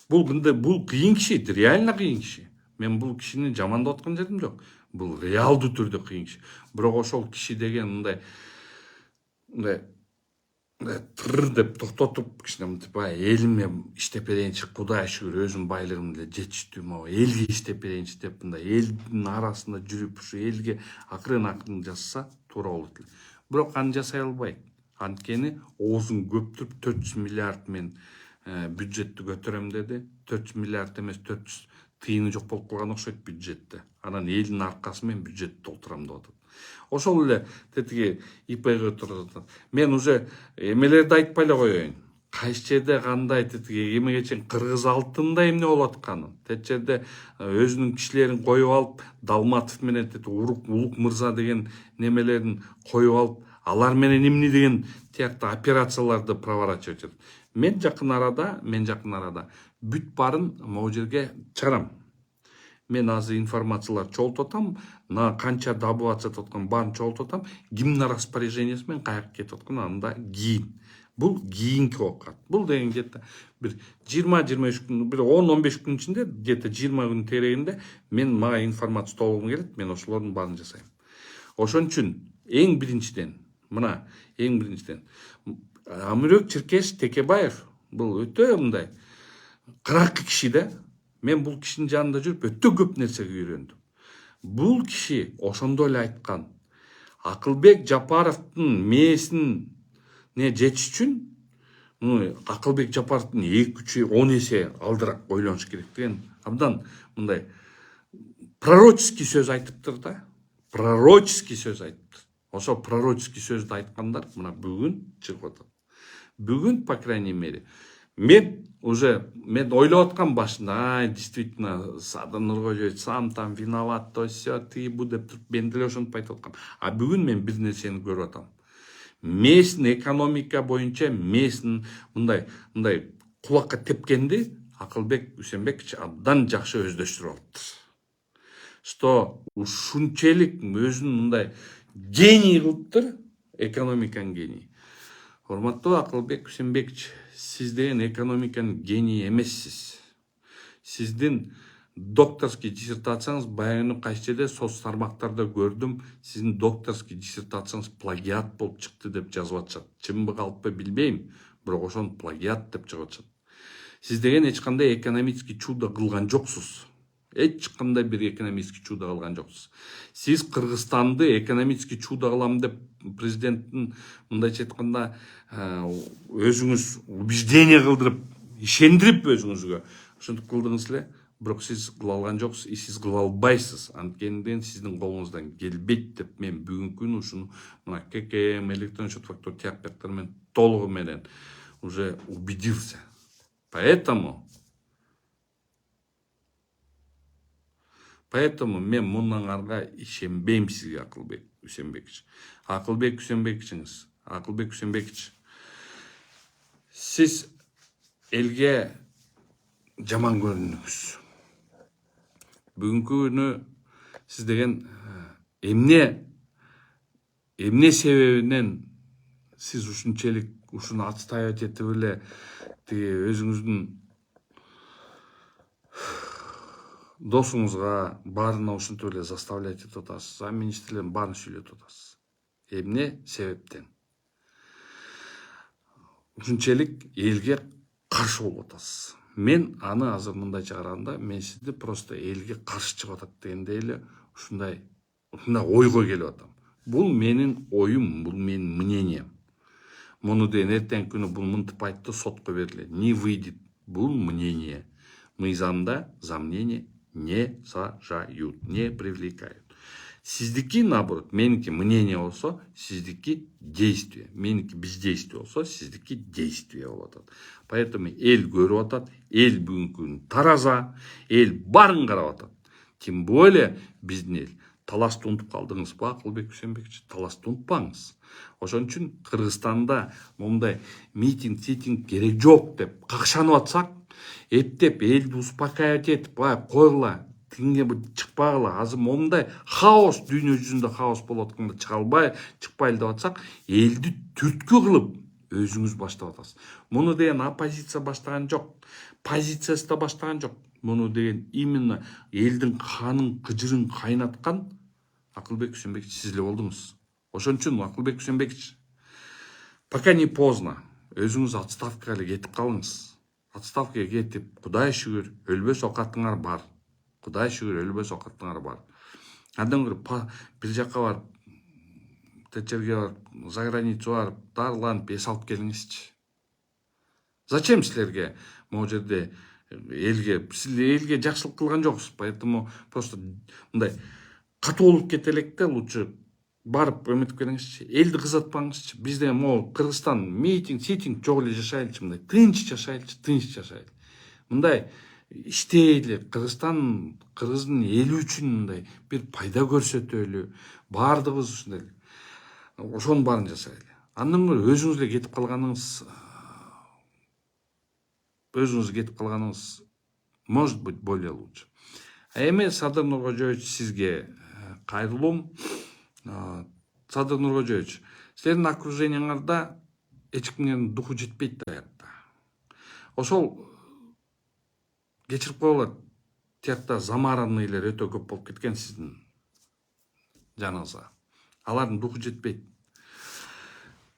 Бул кыйын киши, реально кыйын киши. Мен бул кишини жамандап аткан жерим жок. Бул реалдуу түрдө кыйын киши. Бирок ошол киши деген мындай тыр деп токтотуп кичине элиме иштеп берейинчи, Кудай шүгүр өзүнүн байлыгым эле жетиштүү, могу элге иштеп берейинчи деп мындай элдин арасында жүрүп, ушу элге акырын жасаса туура болот эле. Бирок аны жасай албайт. Анткени оозун көптүрүп 400 миллиард мен бюджетти көтөрөм деди. 400 миллиард эмес, 400 тыйыны жок болуп калган окшойт бюджетте. Анан элдин аркасы менен бюджетти толтурам деп атат. Ошол эле тетиги ИПГ турат. Мен уже эмелерди айтпай эле коеюн. Кайсы жерде кандай тетиги эмеге чейин кыргыз алтында эмне болуп атканын, тет жерде өзүнүн кишилерин коюп алып, Далматов менен Улук мырза деген немелерин коюп алып, алар менен эмне деген тиякты операцияларды проворачивать этет. Мен жакын арада бүт барын могу жерге чыгарам. Мен азыр информациялар чогултуп атам, канча добываться этип аткан баарын чогултуп атам, кимдин распоряжениясы менен каяка кетип аткан анда кийин. Бул кийинки окат. Бул деген где-то бир 20-23 күн, бир 10-15 күн ичинде, где-то 20 күн терегинде мага информация толугу келет, мен ошолордун баарын жасайм. Ошон үчүн эң биринчиден Мына эң биринчиден Амирбек Черкеш Текебаев бул өтө мындай 40 киши да. Мен бул кишинин жанында жүрүп өтө көп нерсеге үйрөндүм. Бул киши ошондой эле айткан. Акылбек Жапаровдун мээсине жетиш үчүн Акылбек Жапаровдун 2-10 эсе алдыраак ойлонуш керек деген абдан мындай пророческий сөз айтыптыр да. Пророческий сөз айтыптыр. Ошо пророческий сөздү айткандар мына бүгүн чыгып атат. Бүгүн, по крайней мере, мен ойлоп аткам башында, действительно, Садыр Нуркожоевич сам там виноват, то все, ты бу деп туруп, мен деле ошентип айтып аткам. А бүгүн мен бир нерсени көрүп атам. Мээсин экономика боюнча мээсин мындай кулакка тепкенди Акылбек Үсенбекович абдан жакшы өздөштүрүп алыптыр. Что ушунчалык өзүн мындай гений кылыптыр, экономиканын гений. Урматтуу Акылбек Үсенбекович, сиз деген экономиканын генийи эмессиз. Сиздин докторский диссертацияңыз баягы кайсы жерде соц тармактарда көрдүм, сиздин докторский диссертацияңыз плагиат болуп чыкты деп жазып атышат. Чынбы калппы билбейм, бирок ошону плагиат деп чыгып атышат. Сиз деген эч кандай экономический чудо кылган жоксуз. Эч кандай бир экономический чудо кылган жоксуз. Сиз Кыргызстанды экономический чудо кылам деп президенттин мындайча айтканда өзүңүз убеждение кылдырып, ишендирип өзүңүзгө ошентип кылдыңыз эле, бирок сиз кыла алган жоксуз, сиз кыла албайсыз. Анткени сиздин колуңуздан келбейт деп мен бүгүнкү күнү ушуну мына ККМ, электронный счет фактура тияктар менен толугу менен уже убедился. Поэтому мен мындан арга ишенбейм сизге, Акылбек Үсенбекович. Акылбек Үсенбекович, сиз элге жаман көрүндүңүз. Бүгүнкү күнү сиз деген эмне себебинен сиз ушунчалык ушуну отставить этип эле өзүңүздүн досуңузга баарына ушинтип эле заставлять этип атасыз. Замминистрлердин баарын сүйлөтүп атасыз. Эмне себептен? Ушунчалык элге каршы болуп атасыз. Мен аны азыр мындайча караганда, мен сизди просто элге каршы чыгып атат дегендей эле ушундай ойго келип атам. Бул менин оюм, бул менин мнением. Муну деген эртеңки күнү бул мынтип айтты, сотко берилет. Не выйдет. Бул мнение. Мы за мнение не сажают, не привлекают. Сиздики, наоборот, меники мнение болсо, сиздики действие. Меники бездействие болсо, сиздики действие болот. Поэтому эл көрүп атат, эл бүгүнкү күнү тараза, эл баарын карап атат. Тем более биздин эл. Талашты унутуп калдыңыз ба, Акылбек Үсенбекович? Талашты унутпаңыз. Ошон үчүн Кыргызстанда мындай митинг керек жок деп какшанып атсак, эптеп элди успокаивать этип, койгула, тигинге чыкпагыла. Азыр момундай хаос, дүйнө жүзүндө хаос болуп атканда чыкпайлы деп атсак, элди түрткү кылып өзүңүз баштап атасыз. Муну деген оппозиция баштаган жок, позициясы да баштаган жок. Муну деген именно элдин канын, кыжырын кайнаткан Акылбек Үсенбекович сиз эле болдуңуз. Ошон үчүн Акылбек Үсенбекович, пока не поздно, өзүңүз отставкага эле кетип калыңыз. Отставкага кетип, Кудай шүгүр, өлбөс оокатыңар бар. Кудай шүгүр, өлбөс оокатыңар бар. Андан көрүп бир жакка барып, Течерге барып, за границу барып, дарыланып эс алып келиңизчи. Зачем силерге могу жерде элге жакшылык кылган жоксуз, поэтому просто мындай катуу болуп кете элек да, лучше барып эметип келиңизчи. Элди кызатпаңызчы. Биз деген могу Кыргызстан митинг жок эле жашайлычы, мындай тынч жашайлы. Мындай иштейли, Кыргыздын эли үчүн мындай бир пайда көрсөтөлү, баардыгыбыз ушундай эле. Ошонун баарын жасайлы. Андан көрө өзүңүз эле кетип калганыңыз может быть более лучше. А эми Садыр Нуркожоевич, сизге кайрылуум. Садыр Нуркожоевич, силердин окружениңарда эч кимдин духу жетпейт да аякта. Ошол кечирип койгула, тиякта замаранныйлар өтө көп болуп кеткен сиздин жаныңызга. Алардын духу жетпейт.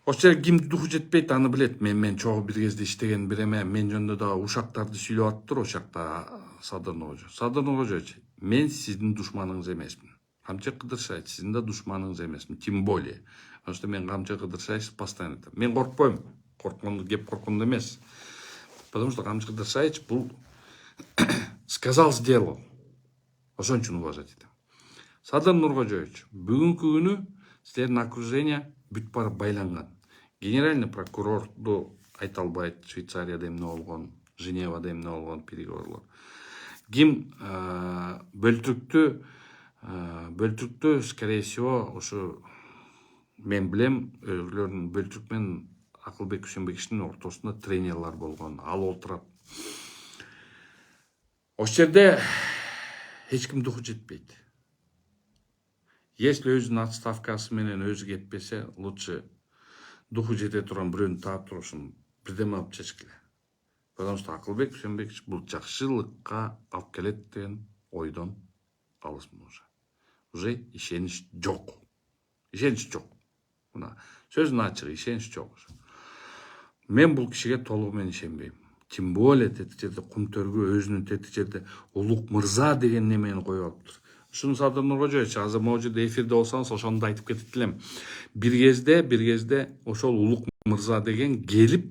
ошол жерге кимди духу жетпейт аны билет. Мен чогуу бир кезде иштеген бир эме мен жөнүндө да ушактарды сүйлөп атыптыр ошол жакта Садыр Нуркожо. Садыр Нуркожо, мен сиздин душманыңыз эмесмин. Камчы Кыдыршаевич, сиздин да душманыңыз эмесмин, тем более. Потому что мен Камчы Кыдыршаевич постоянно айтам. Мен коркпойм. Кеп корккондо эмес. Потому что Камчы Кыдыршаевич бул сказал, сделал. Ошон үчүн уважать этем. Садыр Нуркожоевич, бүгүнкү күнү силердин окружение бүт барып байланган. Генеральный прокурорду айта албайт, Швейцарияда эмне болгон, Женевада эмне болгон переговорлор. Ким бөлтүрүктү, скорее всего, ошо мен билем, өзүлөрүнүн бөлтүрүк менен Акылбек Күсөнбековичтин ортосунда тренерлер болгон. Ал олтурат. Ошол жерде эч ким духу жетпейт. Если өзүнүн отставкасы менен өзү кетпесе, лучше духу жете турган бирөөнү таап турушун бирдеме алып чечкиле. Потому что Акылбек Күсөнбекович бул жакшылыкка алып келет деген ойдон алысмын уже. Уже ишенич жок. Ишенич жок. Мына сөздүн ачыгы ишенич жок. Мен бул кишиге толугу менен ишенбейм. Тем более тетик жерде Кумтөргү өзүнүн тетик жерде улук мырза деген немени коюп алыптыр. Ушуну Садыр Нуркожоевич, азыр могу жерде эфирде болсоңуз ошону да айтып кетип элем. Бир кезде ошол улук мырза деген келип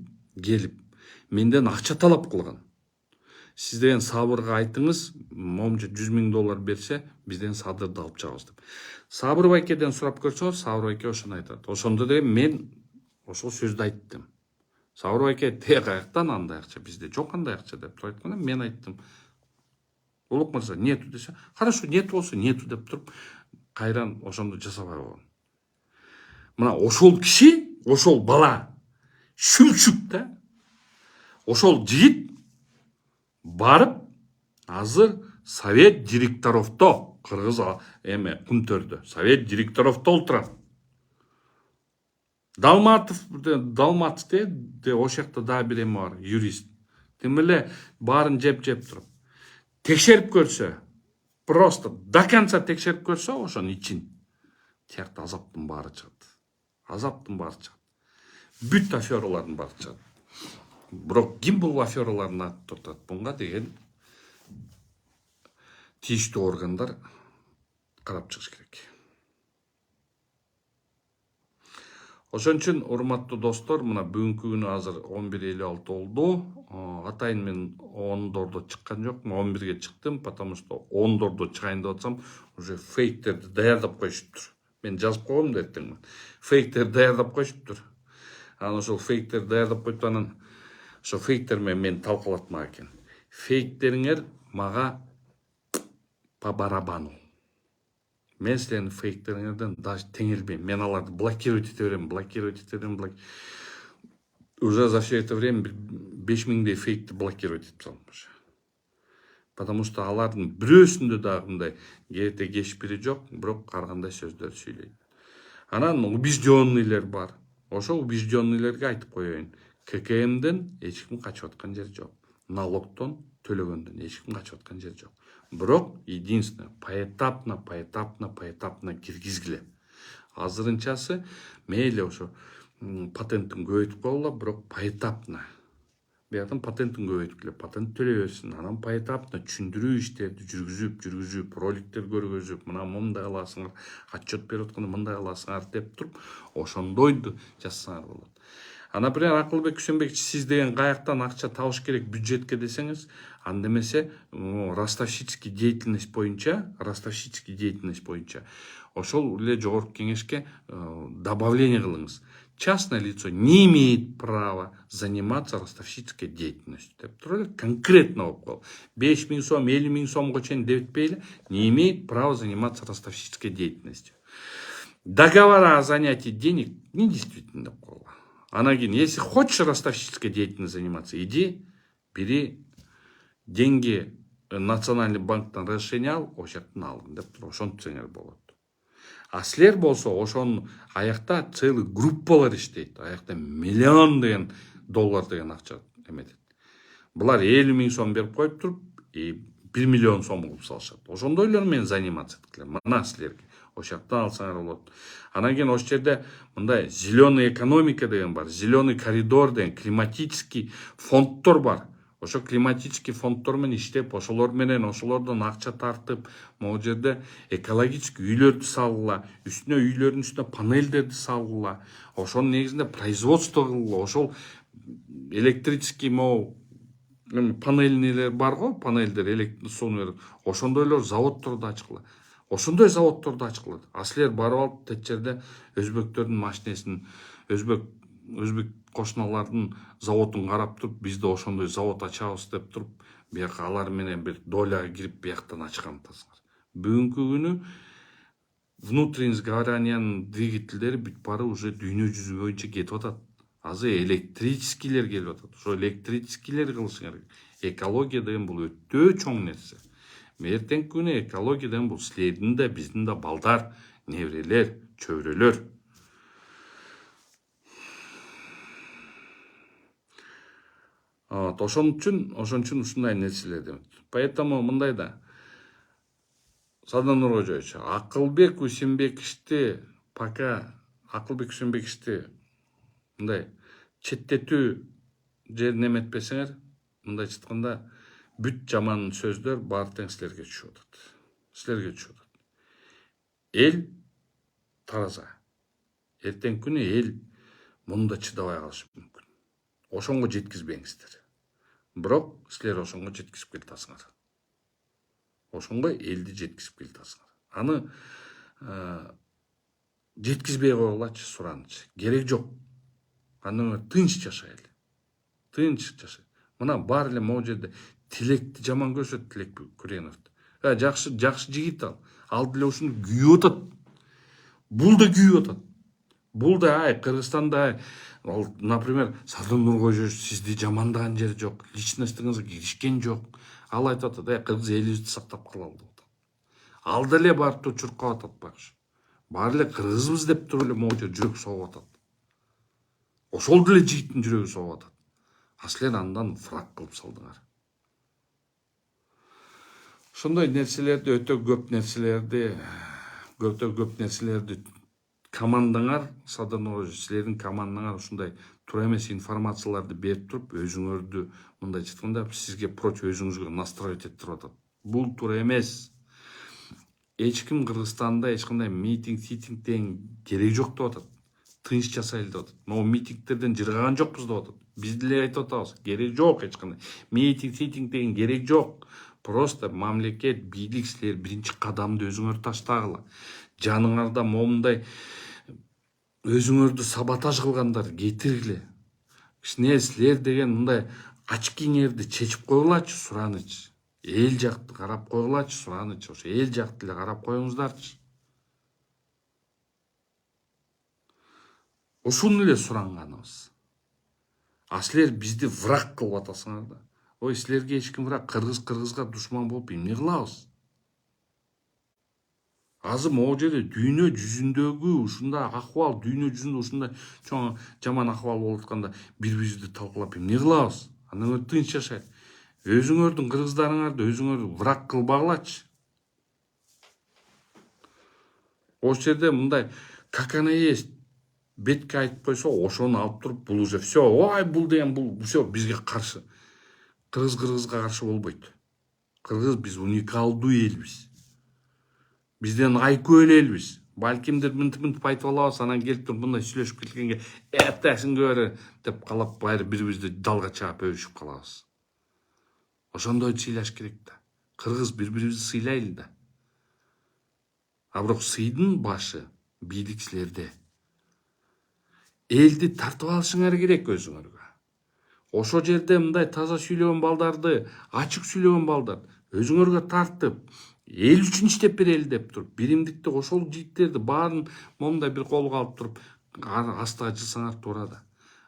менден акча талап кылган. Сиз деген Сабырга айтыңыз, момчу $100,000 берсе, бизден Садырды алып чыгабыз деп. Сабыр байкеден сурап көрсөңүз, Сабыр байке ошону айтат. Ошондо деле мен ошол сөздү айттым. Сабыр байке каяктан андай акча, бизде жок андай акча деп туруп айтканда мен айттым. Улук мырза, нету десе, хорошо, нету болсо нету деп туруп, кайран ошондо жасабай койгон. Мына ошол киши, ошол бала шүмшүк да. Ошол жигит барып азыр совет директоровто, кыргыз Кумтөрдө совет директоровто олтурат. Далматов де ошол жакта дагы бир эме бар, юрист. Тем эле баарын жеп туруп текшерип көрсө, просто до конца текшерип көрсө ошонун ичин, тиякта азаптын баары чыгат. Бүт афералардын баары чыгат. Бирок ким бул афералардын атын токтотот? Буга деген тийиштүү органдар карап чыгыш керек. Ошон үчүн урматтуу достор, мына бүгүнкү күнү азыр 11:56 болду. Атайын мен 10дордо чыккан жокмун, 11ге чыктым, потому что 10дордо чыгайын деп атсам, уже фейктерди даярдап коюшуптур. Мен жазып койгом да эртең. Фейктерди даярдап коюшуптур. Анан ошол фейктерди даярдап коюп анан ошо фейктер менен талкалатмак экен. Фейктериңер мага по барабану. Мен силердин фейктериңерден даже теңирбейм. Мен аларды блокировать ете берем. Уже за все это время 5000 фейкти блокировать этип салдым уже. Потому что алардын бирөөсүндө дагы мындай керете кешпири жок, бирок каргандай сөздөр сүйлөйт. Анан убежденныйлер бар. Ошол убежденныйлерге айтып коеюн. ККМден эч ким качып аткан жер жок. Налогтон төлөгөндөн эч ким качып аткан жер жок. Бирок единственное, поэтапно киргизгиле. Азырынчасы мейли ошо патенттин көбөйтүп койгула, бирок поэтапно. Биятын патенттин көбөйтүп келе, патент төлөй берсин, анан поэтапно түшүндүрүү иштерди жүргүзүп, роликтер көргөзүп, мына мындай кыласыңар, отчет берип атканда мындай кыласыңар деп туруп, ошондойду жазсаңар болот. Например, Акылбек Күсөнбекович, сиз деген каяктан акча табыш керек бюджетке десеңиз, анда эмесе ростовщический деятельность боюнча, ошол эле жогорку кеңешке добавление кылыңыз. Частное лицо не имеет права заниматься ростовщической деятельностью. Деп туруп конкретно болуп калды. 5000 сом, 50 000 сомго чейин дебетпейли, не имеет права заниматься ростовщической деятельностью. Договора о занятии денег недействительны деп койгула. Анан кийин, если хочешь ростовщической деятельностью заниматься, иди, бери деньги Национальный банктан разрешение ал, ошол жактан ал деп туруп ошентсеңер болот. А силер болсо ошонун аякта целый группалар иштейт. Аякта миллион деген доллар деген акча эметет. Булар 50 000 сом берип коюп туруп, 1 миллион сом кылып салышат. Ошондойлор менен заниматься эткиле. Мына силерге ошол жактан алсаңар болот. Анан кийин ошол жерде мындай зеленый экономика деген бар, зеленый коридор деген, климатический фонддор бар. Ошо климатический фонддор менен иштеп, ошолор менен ошолордон акча тартып, могу жерде экологический үйлөрдү салгыла, үстүнө үйлөрдүн үстүнө панелдерди салгыла, ошонун негизинде производство кылгыла, ошол электрический могу панельнелер бар го, панелдер электр сууну берет, ошондойлор заводдорду ачкыла. Ошондой заводдорду ачкыла. А силер барып алып тет жерде өзбектөрдүн машинесин, өзбек кошуналардын заводун карап туруп, биз да ошондой завод ачабыз деп туруп, бияка алар менен бир доляга кирип бияктан ачкан атасыңар. Бүгүнкү күнү внутренний сгораниянын двигательдери бүт баары уже дүйнө жүзү боюнча кетип атат. Азыр электрическийлер келип атат. Ошо электрическийлер кылышыңар. Экология деген бул өтө чоң нерсе. Эртеңки күнү экология деген бул силердин да, биздин да балдар, неберелер, чөбүрөлөр. Ошон үчүн ушундай нерселер деп. Поэтому мындай да. Садан Нуркожоевич, Акылбек Усенбековичти мындай четтетүү жерин эметпесеңер, мындайча айтканда бүт жаман сөздөр баары тең силерге түшүп атат. Эл тараза. Эртеңки күнү эл мында чыдабай калышы мүмкүн. Ошонго жеткизбеңиздер. Бирок силер ошонго жеткизип келатасыңар. Ошонго элди жеткизип келатасыңар. Аны жеткизбей койгулачы, суранычы. Керек жок. Аны тынч жашайлы. Мына бар эле могу жерде Тилекти жаман көрсөт, Тилек Күреновду. Жакшы жигит ал. Ал деле ушуну күйүп атат. Бул да күйүп атат. Бул да Кыргызстанда, например, Садан Нуркожоевич сизди жамандаган жери жок, личностуңузга киришкен жок. Ал айтып атат, кыргыз элибизди сактап калалы деп атат. Ал деле барып туруп чуркап атат багыш. Баары эле кыргызбыз деп туруп эле могу жер жүрөк согуп атат. Ошол деле жигиттин жүрөгү согуп атат. А силер андан фраг кылып салдыңар. Ошондой нерселерди, өтө көп нерселерди командаңар, Садан Нуркожоевич, силердин командаңар ушундай туура эмес информацияларды берип туруп, өзүңөрдү мындайча айтканда сизге против өзүңүзгө настроить этип атат. Бул туура эмес. Эч ким Кыргызстанда эч кандай митинг деген керек жок деп атат. Тынч жасайлы деп атат. Могу митингтерден жыргаган жокпуз деп атат. Биз деле айтып атабыз, керек жок эч кандай. Митинг деген керек жок. Просто мамлекет, бийлик силер биринчи кадамды өзүңөр таштагыла. Жаныңарда момундай өзүңөрдү саботаж кылгандар кетиргиле. Кичине силер деген мындай очкиңерди чечип койгулачы, суранычы. Эл жакты карап койгулачы, суранычы. Ошо эл жакты эле карап коюңуздарчы. Ушуну эле суранганыбыз. А силер бизди враг кылып атасыңар да. Ой, силерге эч ким враг, кыргызга душман болуп эмне кылабыз? Азыр могу жерде дүйнө жүзүндөгү ушундай акыбал, дүйнө жүзүндө ушундай чоң жаман акыбал болуп атканда бири-бирибизди талкуулап эмне кылабыз? Андан тынч жашайлы. Өзүңөрдүн кыргыздарыңарды өзүңөр враг кылбагылачы. Ошол жерде мындай как она есть бетке айтып койсо, ошону алып туруп бул уже все, ой, бул деген бул все бизге каршы. Кыргызга каршы болбойт. Кыргыз биз уникалдуу элбиз. Бизден айкөө эле элбиз. Балкимдир мынтип айтып алабыз, анан келип туруп мындай сүйлөшүп келгенге эптесиңге бери деп калап баары бири-бирибизди далга чаап өбүшүп калабыз. Ошондой сыйлаш керек да. Кыргыз бири-бирибизди сыйлайлы да. А бирок сыйдын башы бийлик силерде. Элди тартып алышыңар керек өзүңөргө. Ошо жерде мындай таза сүйлөгөн балдарды, ачык сүйлөгөн балдарды өзүңөргө тартып, эл үчүн иштеп берели деп туруп, биримдикти ошол жигиттерди баарын момундай бир колго алып туруп, астыга жылсаңар туура да.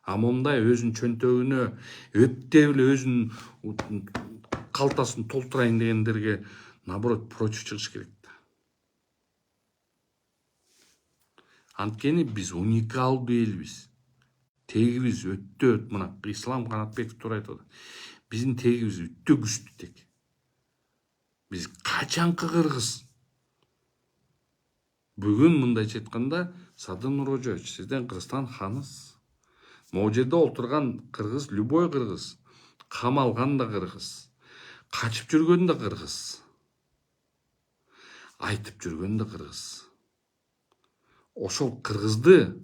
А момундай өзүнүн чөнтөгүнө өптеп эле өзүнүн калтасын толтурайын дегендерге наоборот против чыгыш керек да. Анткени биз уникалдуу элбиз. Тегибиз өтө, мына Ислам Канатбеков туура айтып атат. Биздин тегибиз өтө күчтүү тег. Биз качанкы кыргыз. Бүгүн мындайча айтканда Садыр Нурожоевич, сизден Кыргызстан ханыз. Могу жерде отурган кыргыз, любой кыргыз, камалган да кыргыз, качып жүргөн да кыргыз, айтып жүргөн да кыргыз. Ошол кыргызды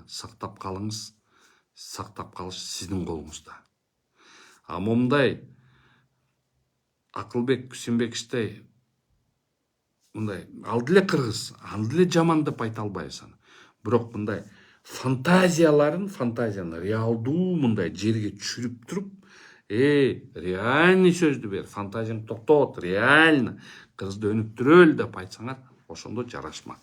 сактап калыңыз. Сактап калыш сиздин колуңузда. А момундай Акылбек Күсенбековичтей мындай ал деле кыргыз, ал деле жаман деп айта албайбыз аны. Бирок мындай фантазияны реалдуу мындай жерге түшүрүп туруп, реальный сөздү бер, фантазияң токтот, реально кыргызды өнүктүрөлү деп айтсаңар, ошондо жарашмак.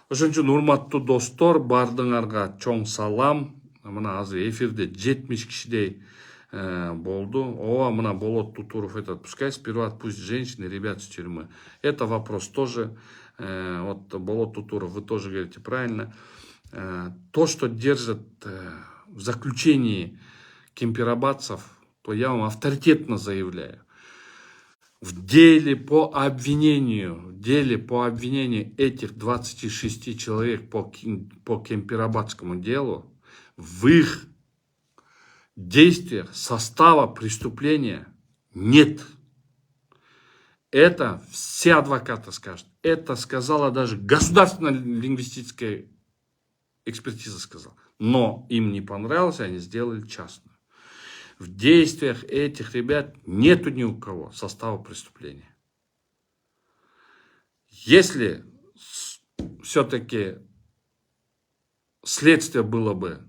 Ошон үчүн урматтуу достор, бардыңарга чоң салам. Мына азыр эфирде 70 кишидей болду. Ооба, мына Болот Тутуров айтат, пускай сперва пусть женщины, ребят с тюрьмы. Это вопрос тоже. Вот Болот Тутуров, вы тоже говорите правильно. То, что держит в заключении кемпирабадцев, то я вам авторитетно заявляю. В деле по обвинению этих 26 человек по кемпирабадскому делу, в их действиях состава преступления нет. Это все адвокаты скажут. Это сказала даже государственная лингвистическая экспертиза сказала. Но им не понравилось, они сделали частную. В действиях этих ребят нету ни у кого состава преступления. Если все-таки следствие было бы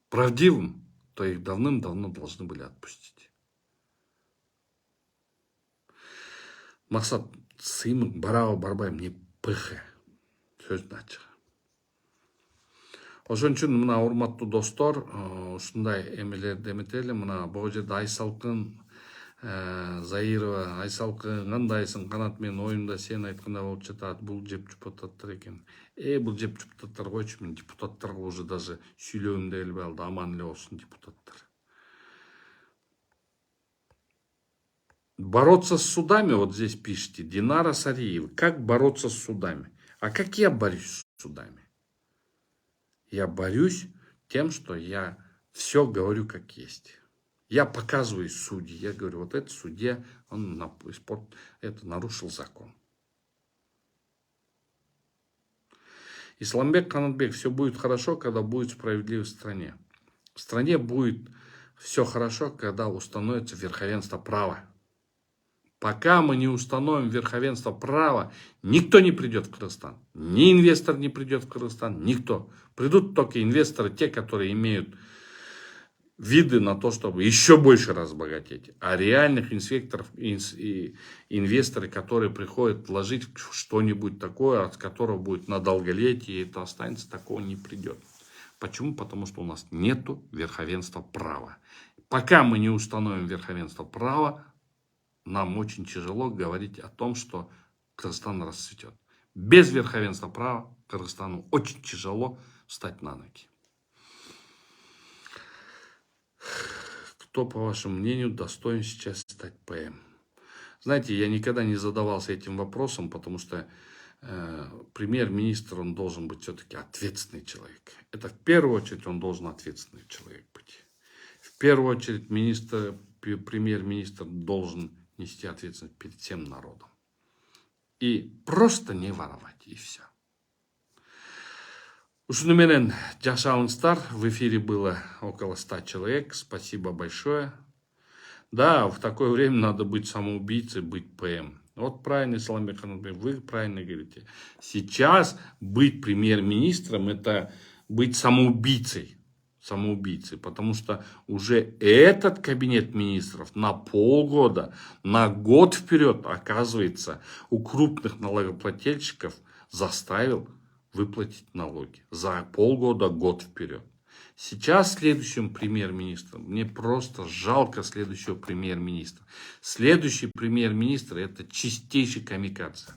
правдивым, то их давным-давно должны были отпустить. Мақсат сыймын, бараға барбайм, не пыхы. Сөздің ачығы. Ошон үчүн мына урматтуу достор, ушундай эмелерди эметели. Мына бул жерде Айсалкын, Заирова, Айсалкын, кандайсың, Канат, менин оюмда сен айткандай болуп жатат, бул жеп депутаттар экен. Бул жеп депутаттар койчу, мен депутаттарга уже даже сүйлөгүм да келбей калды, аман эле болсун депутаттар. Бороться с судами, вот здесь пишите, Динара Сариева, как бороться с судами? А как я борюсь с судами? Я борюсь тем, что я все говорю как есть. Я показываю судьи. Я говорю, вот этот судья, он нарушил закон. Исламбек Канатбек, все будет хорошо, когда будет справедливость в стране. В стране будет все хорошо, когда установится верховенство права. Пока мы не установим верховенство права, никто не придет в Кыргызстан. Ни инвестор не придет в Кыргызстан, никто. Придут только инвесторы, те, которые имеют виды на то, чтобы еще больше разбогатеть. А реальных инвесторы, которые приходят вложить что-нибудь такое, от которого будет на долголетие, это останется, такого не придет. Почему? Потому что у нас нету верховенства права. Пока мы не установим верховенство права, нам очень тяжело говорить о том, что Кыргызстан расцветет. Без верховенства права Кыргызстану очень тяжело встать на ноги. Кто, по вашему мнению, достоин сейчас стать ПМ? Знаете, я никогда не задавался этим вопросом, потому что премьер-министр, он должен быть все-таки ответственный человек. Это в первую очередь он должен ответственный человек быть. В первую очередь премьер-министр должен нести ответственность перед всем народом. И просто не воровать, и все. Ушуну менен жашаңыздар. В эфире было около 100 человек. Спасибо большое. Да, в такое время надо быть самоубийцей, быть ПМ. Вот правильно, Исламбек Канатбек, вы правильно говорите. Сейчас быть премьер-министром — это быть самоубийцей. Потому что уже этот кабинет министров на полгода, на год вперед, оказывается, у крупных налогоплательщиков заставил выплатить налоги. За полгода, год вперед. Сейчас следующим премьер-министром, мне просто жалко следующего премьер-министра. Следующий премьер-министр — это чистейший камикадзе.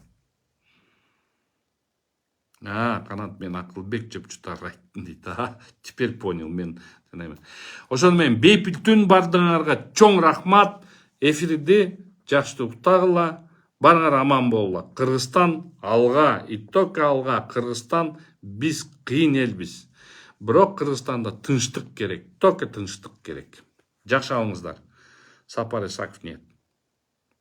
Канат, мен Акылбек жеп жутар айттым дейді. Теперь понял мен. Ошон менен бейпилтүн бардыңарга чоң рахмат. Эфирде жакшы уктагыла. Барыңар аман болула. Кыргызстан алга, итока алга. Кыргызстан биз кыйын элбиз. Бирок Кыргызстанда тынчтык керек. Только тынчтык керек. Жакшы алыңыздар. Сапар Исаков ниет.